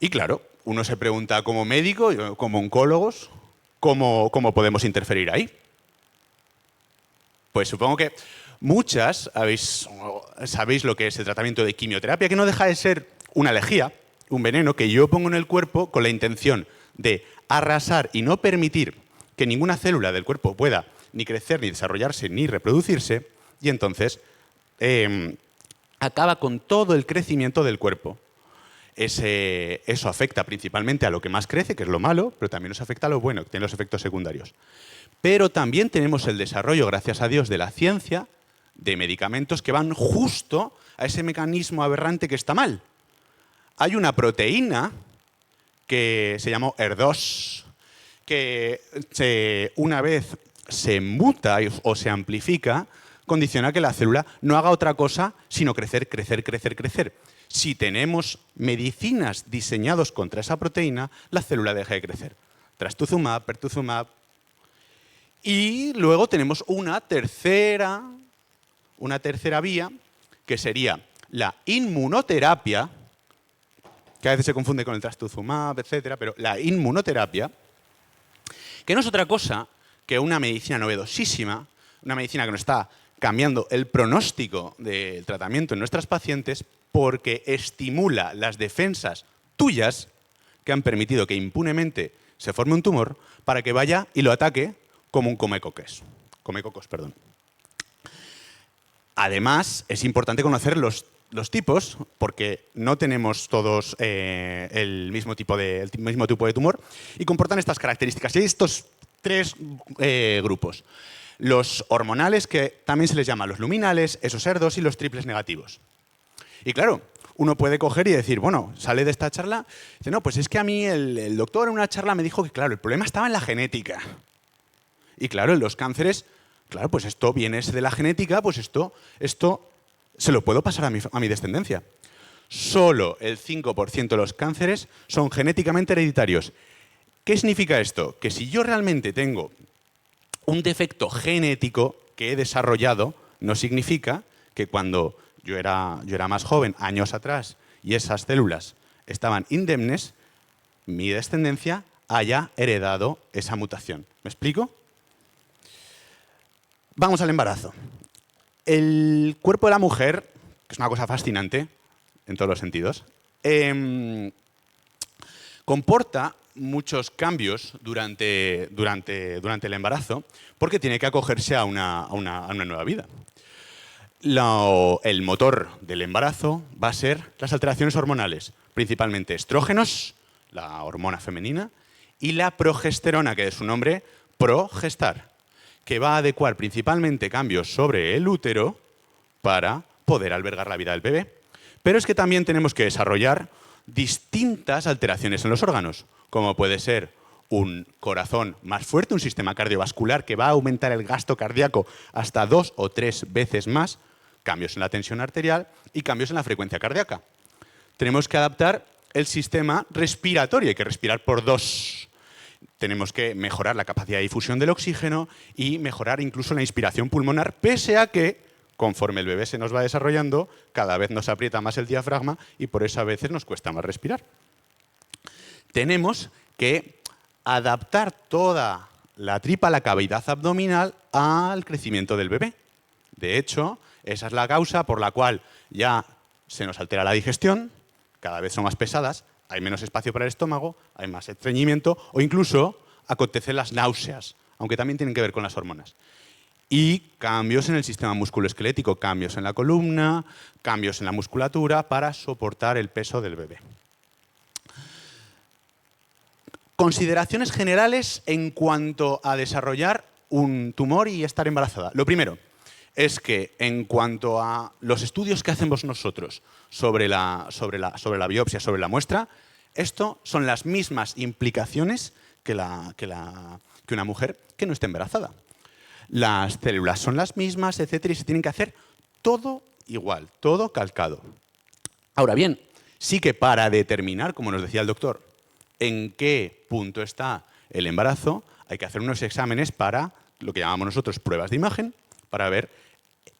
F: Y claro, uno se pregunta como médico, como oncólogos, ¿cómo podemos interferir ahí? Pues supongo que muchas sabéis lo que es el tratamiento de quimioterapia, que no deja de ser una lejía, un veneno que yo pongo en el cuerpo con la intención de arrasar y no permitir que ninguna célula del cuerpo pueda ni crecer, ni desarrollarse, ni reproducirse, y entonces acaba con todo el crecimiento del cuerpo. Eso afecta principalmente a lo que más crece, que es lo malo, pero también nos afecta a lo bueno, que tiene los efectos secundarios. Pero también tenemos el desarrollo, gracias a Dios, de la ciencia, de medicamentos que van justo a ese mecanismo aberrante que está mal. Hay una proteína que se llamó HER2, que una vez se muta o se amplifica, condiciona que la célula no haga otra cosa sino crecer, crecer, crecer, crecer. Si tenemos medicinas diseñadas contra esa proteína, la célula deja de crecer. Trastuzumab, pertuzumab. Y luego tenemos una tercera vía, que sería la inmunoterapia, que a veces se confunde con el trastuzumab, etcétera, pero la inmunoterapia, que no es otra cosa que una medicina novedosísima, una medicina que nos está cambiando el pronóstico del tratamiento en nuestras pacientes porque estimula las defensas tuyas que han permitido que impunemente se forme un tumor para que vaya y lo ataque como un comecocos. Además, es importante conocer los tipos porque no tenemos todos el mismo tipo de tumor y comportan estas características. Y hay estos tres grupos. Los hormonales, que también se les llama los luminales, esos HER2 y los triples negativos. Y claro, uno puede coger y decir, bueno, sale de esta charla, dice, no, pues es que a mí el doctor en una charla me dijo que, claro, el problema estaba en la genética. Y claro, en los cánceres, claro, pues esto viene de la genética, pues esto se lo puedo pasar a mi descendencia. Solo el 5% de los cánceres son genéticamente hereditarios. ¿Qué significa esto? Que si yo realmente tengo un defecto genético que he desarrollado, no significa que cuando yo era más joven, años atrás, y esas células estaban indemnes, mi descendencia haya heredado esa mutación. ¿Me explico? Vamos al embarazo. El cuerpo de la mujer, que es una cosa fascinante en todos los sentidos, comporta muchos cambios durante el embarazo porque tiene que acogerse a una nueva vida. El motor del embarazo va a ser las alteraciones hormonales, principalmente estrógenos, la hormona femenina, y la progesterona, que es su nombre, progestar, que va a adecuar principalmente cambios sobre el útero para poder albergar la vida del bebé. Pero es que también tenemos que desarrollar distintas alteraciones en los órganos, como puede ser un corazón más fuerte, un sistema cardiovascular que va a aumentar el gasto cardíaco hasta 2 o 3 veces más, cambios en la tensión arterial y cambios en la frecuencia cardíaca. Tenemos que adaptar el sistema respiratorio, hay que respirar por dos tenemos que mejorar la capacidad de difusión del oxígeno y mejorar incluso la inspiración pulmonar, pese a que, conforme el bebé se nos va desarrollando, cada vez nos aprieta más el diafragma y por eso a veces nos cuesta más respirar. Tenemos que adaptar toda la tripa, la cavidad abdominal, al crecimiento del bebé. De hecho, esa es la causa por la cual ya se nos altera la digestión, cada vez son más pesadas, hay menos espacio para el estómago, hay más estreñimiento o incluso acontecen las náuseas, aunque también tienen que ver con las hormonas. Y cambios en el sistema musculoesquelético, cambios en la columna, cambios en la musculatura para soportar el peso del bebé. Consideraciones generales en cuanto a desarrollar un tumor y estar embarazada. Lo primero es que en cuanto a los estudios que hacemos nosotros sobre la biopsia, sobre la muestra, esto son las mismas implicaciones que una mujer que no esté embarazada. Las células son las mismas, etcétera, y se tienen que hacer todo igual, todo calcado. Ahora bien, sí que para determinar, como nos decía el doctor, en qué punto está el embarazo, hay que hacer unos exámenes para lo que llamamos nosotros pruebas de imagen, para ver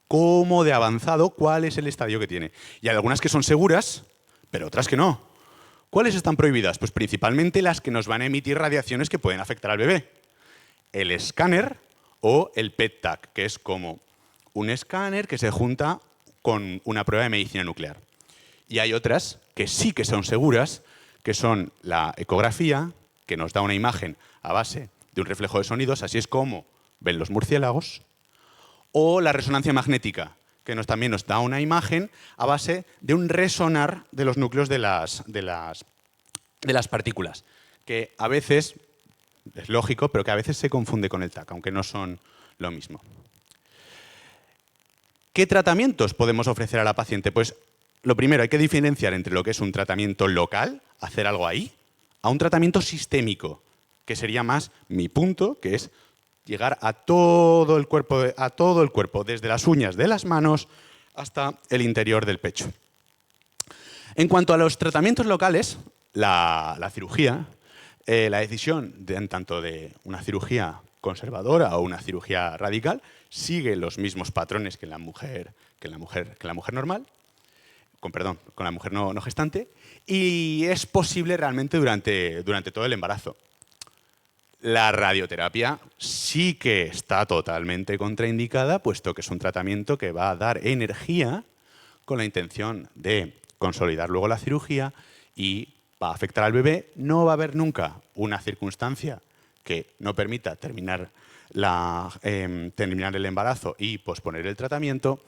F: cómo de avanzado, cuál es el estadio que tiene. Y hay algunas que son seguras, pero otras que no. ¿Cuáles están prohibidas? Pues principalmente las que nos van a emitir radiaciones que pueden afectar al bebé. El escáner o el PET-TAC, que es como un escáner que se junta con una prueba de medicina nuclear. Y hay otras que sí que son seguras, que son la ecografía, que nos da una imagen a base de un reflejo de sonidos, así es como ven los murciélagos, o la resonancia magnética, que también nos da una imagen a base de un resonar de los núcleos de las partículas, que a veces, es lógico, pero que a veces se confunde con el TAC, aunque no son lo mismo. ¿Qué tratamientos podemos ofrecer a la paciente? Pues lo primero, hay que diferenciar entre lo que es un tratamiento local, hacer algo ahí, a un tratamiento sistémico, que sería más mi punto, que es llegar a todo el cuerpo, desde las uñas de las manos hasta el interior del pecho. En cuanto a los tratamientos locales, la cirugía, la decisión tanto de una cirugía conservadora o una cirugía radical sigue los mismos patrones que la mujer normal, con la mujer no gestante, y es posible realmente durante todo el embarazo. La radioterapia sí que está totalmente contraindicada, puesto que es un tratamiento que va a dar energía con la intención de consolidar luego la cirugía y va a afectar al bebé. No va a haber nunca una circunstancia que no permita terminar el embarazo y posponer el tratamiento,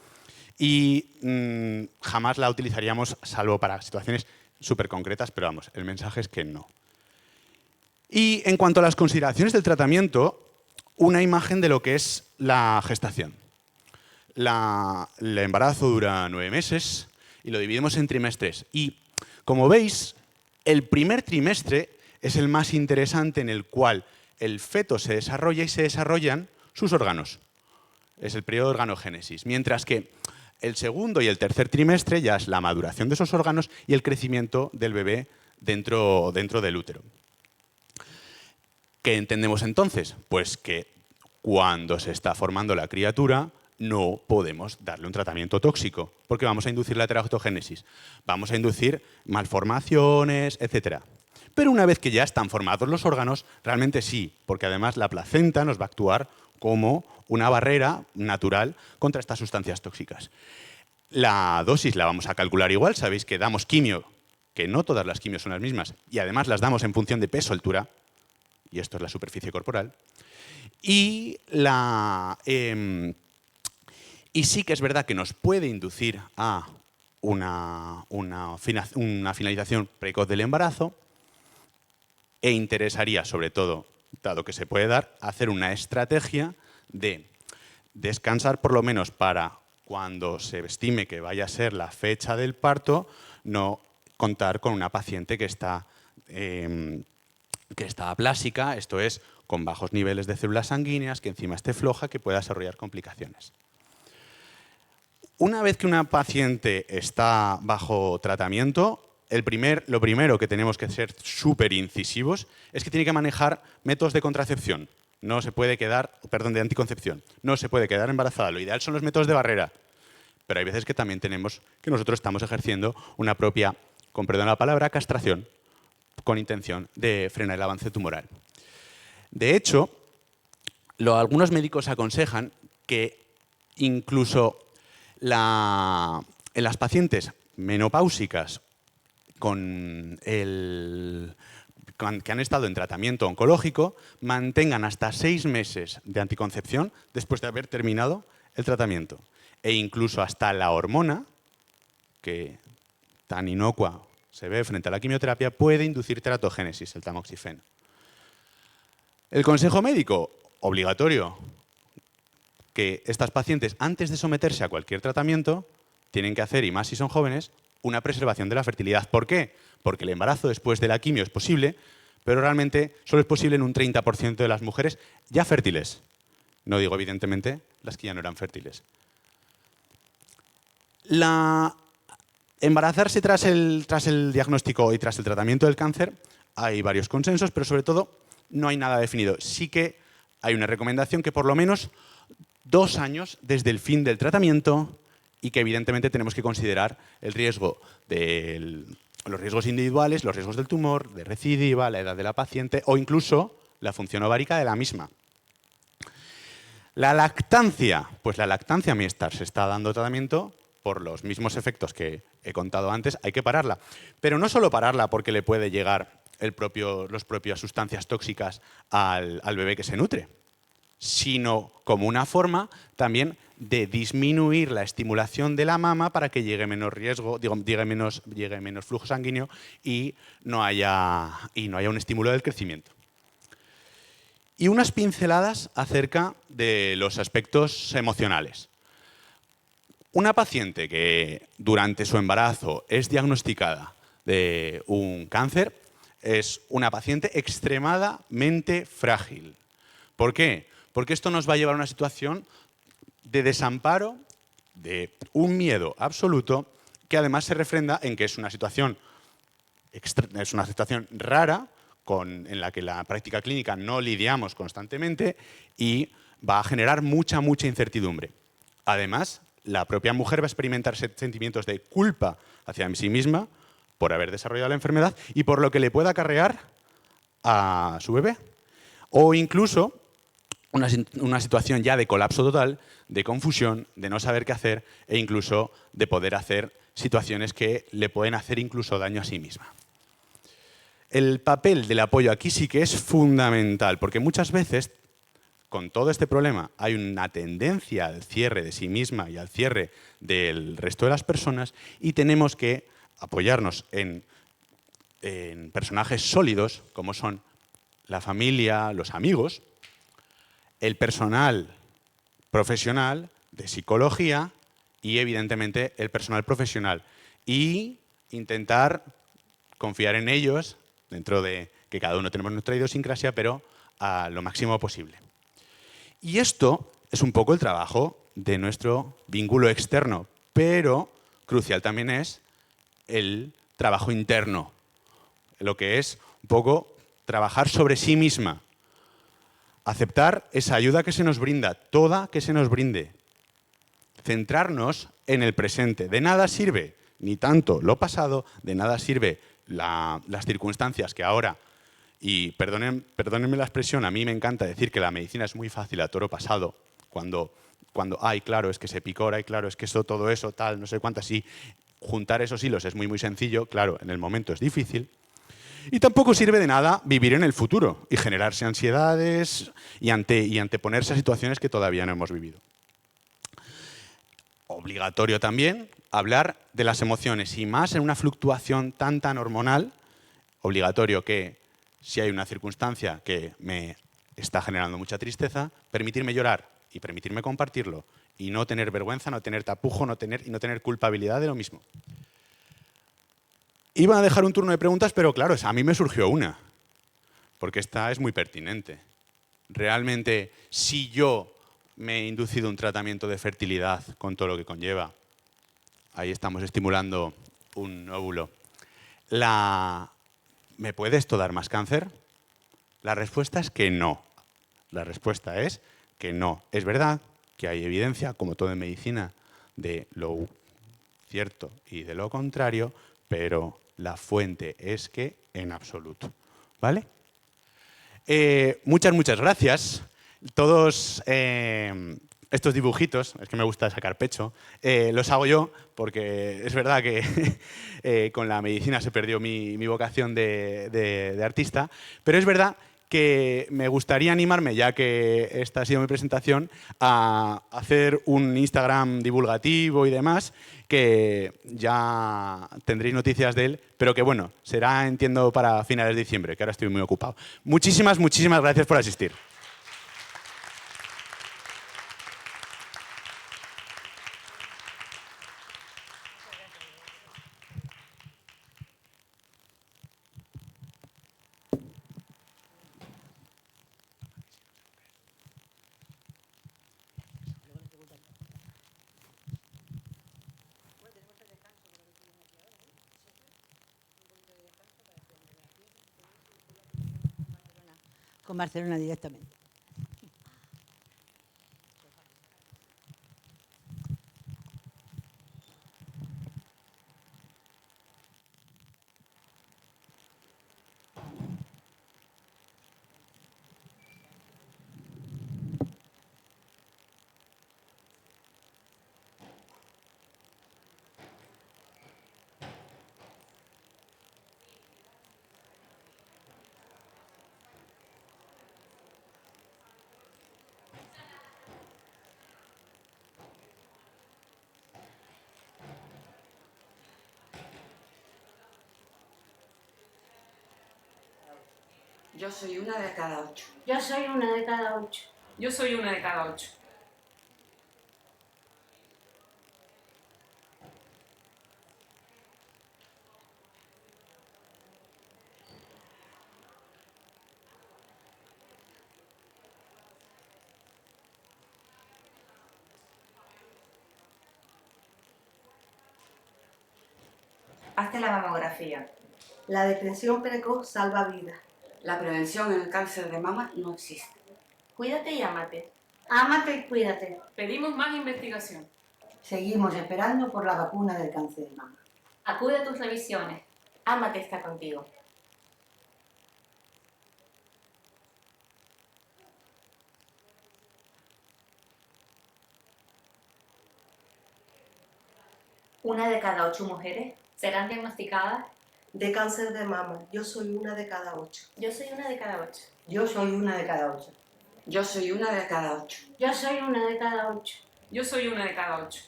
F: y jamás la utilizaríamos salvo para situaciones súper concretas, pero vamos, el mensaje es que no. Y en cuanto a las consideraciones del tratamiento, una imagen de lo que es la gestación. El embarazo dura 9 meses y lo dividimos en trimestres. Y como veis, el primer trimestre es el más interesante, en el cual el feto se desarrolla y se desarrollan sus órganos. Es el periodo de organogénesis. Mientras que el segundo y el tercer trimestre ya es la maduración de esos órganos y el crecimiento del bebé dentro del útero. ¿Qué entendemos entonces? Pues que cuando se está formando la criatura no podemos darle un tratamiento tóxico, porque vamos a inducir la teratogénesis, vamos a inducir malformaciones, etc. Pero una vez que ya están formados los órganos, realmente sí, porque además la placenta nos va a actuar como una barrera natural contra estas sustancias tóxicas. La dosis la vamos a calcular igual, sabéis que damos quimio, que no todas las quimios son las mismas, y además las damos en función de peso-altura, y esto es la superficie corporal, y sí que es verdad que nos puede inducir a una finalización precoz del embarazo, e interesaría, sobre todo, dado que se puede dar, hacer una estrategia de descansar por lo menos para cuando se estime que vaya a ser la fecha del parto, no contar con una paciente que está aplásica, esto es, con bajos niveles de células sanguíneas, que encima esté floja, que pueda desarrollar complicaciones. Una vez que una paciente está bajo tratamiento, lo primero que tenemos que ser súper incisivos es que tiene que manejar métodos de contracepción. No se puede quedar, perdón, de anticoncepción. No se puede quedar embarazada. Lo ideal son los métodos de barrera. Pero hay veces que también tenemos que nosotros estamos ejerciendo una propia, con perdón la palabra, castración, con intención de frenar el avance tumoral. De hecho, algunos médicos aconsejan que incluso en las pacientes menopáusicas que han estado en tratamiento oncológico mantengan hasta 6 meses de anticoncepción después de haber terminado el tratamiento. E incluso hasta la hormona, que tan inocua se ve frente a la quimioterapia, puede inducir teratogénesis, el tamoxifeno. El consejo médico, obligatorio, que estas pacientes, antes de someterse a cualquier tratamiento, tienen que hacer, y más si son jóvenes, una preservación de la fertilidad. ¿Por qué? Porque el embarazo después de la quimio es posible, pero realmente solo es posible en un 30% de las mujeres ya fértiles. No digo, evidentemente, las que ya no eran fértiles. Embarazarse tras el diagnóstico y tras el tratamiento del cáncer, hay varios consensos, pero sobre todo no hay nada definido. Sí que hay una recomendación que por lo menos 2 años desde el fin del tratamiento, y que evidentemente tenemos que considerar el riesgo los riesgos individuales, los riesgos del tumor, de recidiva, la edad de la paciente o incluso la función ovárica de la misma. La lactancia, pues la lactancia mientras se está dando tratamiento, por los mismos efectos que he contado antes, hay que pararla. Pero no solo pararla porque le puede llegar las propias sustancias tóxicas al bebé que se nutre, sino como una forma también de disminuir la estimulación de la mama para que llegue menos riesgo, llegue menos flujo sanguíneo y no haya un estímulo del crecimiento. Y unas pinceladas acerca de los aspectos emocionales. Una paciente que durante su embarazo es diagnosticada de un cáncer es una paciente extremadamente frágil. ¿Por qué? Porque esto nos va a llevar a una situación de desamparo, de un miedo absoluto, que además se refrenda en que es una situación rara, en la que la práctica clínica no lidiamos constantemente y va a generar mucha incertidumbre. Además, la propia mujer va a experimentar sentimientos de culpa hacia sí misma por haber desarrollado la enfermedad y por lo que le pueda acarrear a su bebé. O incluso una situación ya de colapso total, de confusión, de no saber qué hacer e incluso de poder hacer situaciones que le pueden hacer incluso daño a sí misma. El papel del apoyo aquí sí que es fundamental, porque muchas veces con todo este problema hay una tendencia al cierre de sí misma y al cierre del resto de las personas y tenemos que apoyarnos en personajes sólidos como son la familia, los amigos, el personal profesional de psicología y evidentemente el personal profesional y intentar confiar en ellos dentro de que cada uno tenemos nuestra idiosincrasia, pero a lo máximo posible. Y esto es un poco el trabajo de nuestro vínculo externo, pero crucial también es el trabajo interno, lo que es un poco trabajar sobre sí misma, aceptar esa ayuda que se nos brinda, toda que se nos brinde, centrarnos en el presente. De nada sirve ni tanto lo pasado, de nada sirve las circunstancias que ahora, y perdónenme la expresión, a mí me encanta decir que la medicina es muy fácil a toro pasado, cuando ay, claro, es que se picora, y claro, es que eso, todo eso, tal, no sé cuántas, y juntar esos hilos es muy sencillo, claro, en el momento es difícil. Y tampoco sirve de nada vivir en el futuro y generarse ansiedades y anteponerse a situaciones que todavía no hemos vivido. Obligatorio también hablar de las emociones y más en una fluctuación tan hormonal, obligatorio que si hay una circunstancia que me está generando mucha tristeza, permitirme llorar y permitirme compartirlo y no tener vergüenza, no tener tapujo y no tener culpabilidad de lo mismo. Iba a dejar un turno de preguntas, pero claro, a mí me surgió una, porque esta es muy pertinente. Realmente, si yo me he inducido un tratamiento de fertilidad con todo lo que conlleva, ahí estamos estimulando un óvulo, ¿Me puede esto dar más cáncer? La respuesta es que no. La respuesta es que no. Es verdad que hay evidencia, como todo en medicina, de lo cierto y de lo contrario, pero la fuente es que en absoluto. ¿Vale? Muchas gracias. Todos estos dibujitos, es que me gusta sacar pecho, los hago yo porque es verdad que con la medicina se perdió mi vocación de artista, pero es verdad que me gustaría animarme, ya que esta ha sido mi presentación, a hacer un Instagram divulgativo y demás, que ya tendréis noticias de él, pero que bueno, será, entiendo, para finales de diciembre, que ahora estoy muy ocupado. Muchísimas gracias por asistir.
B: Con Barcelona directamente.
G: Yo soy una de cada 8.
H: Yo soy una de cada 8.
I: Yo soy una de cada 8.
J: Hazte la mamografía.
K: La detección precoz salva vidas.
G: La prevención en el cáncer de mama no existe.
H: Cuídate y ámate. Ámate y cuídate.
I: Pedimos más investigación.
K: Seguimos esperando por la vacuna del cáncer de mama.
H: Acude a tus revisiones. Ámate está contigo. Una de cada 8 mujeres serán diagnosticadas
K: de cáncer de mama. Yo soy una de cada 8.
H: Yo soy una de cada 8.
K: Yo soy una de cada 8.
G: Yo soy una de cada 8.
H: Yo soy una de cada 8.
I: Yo soy una de cada 8.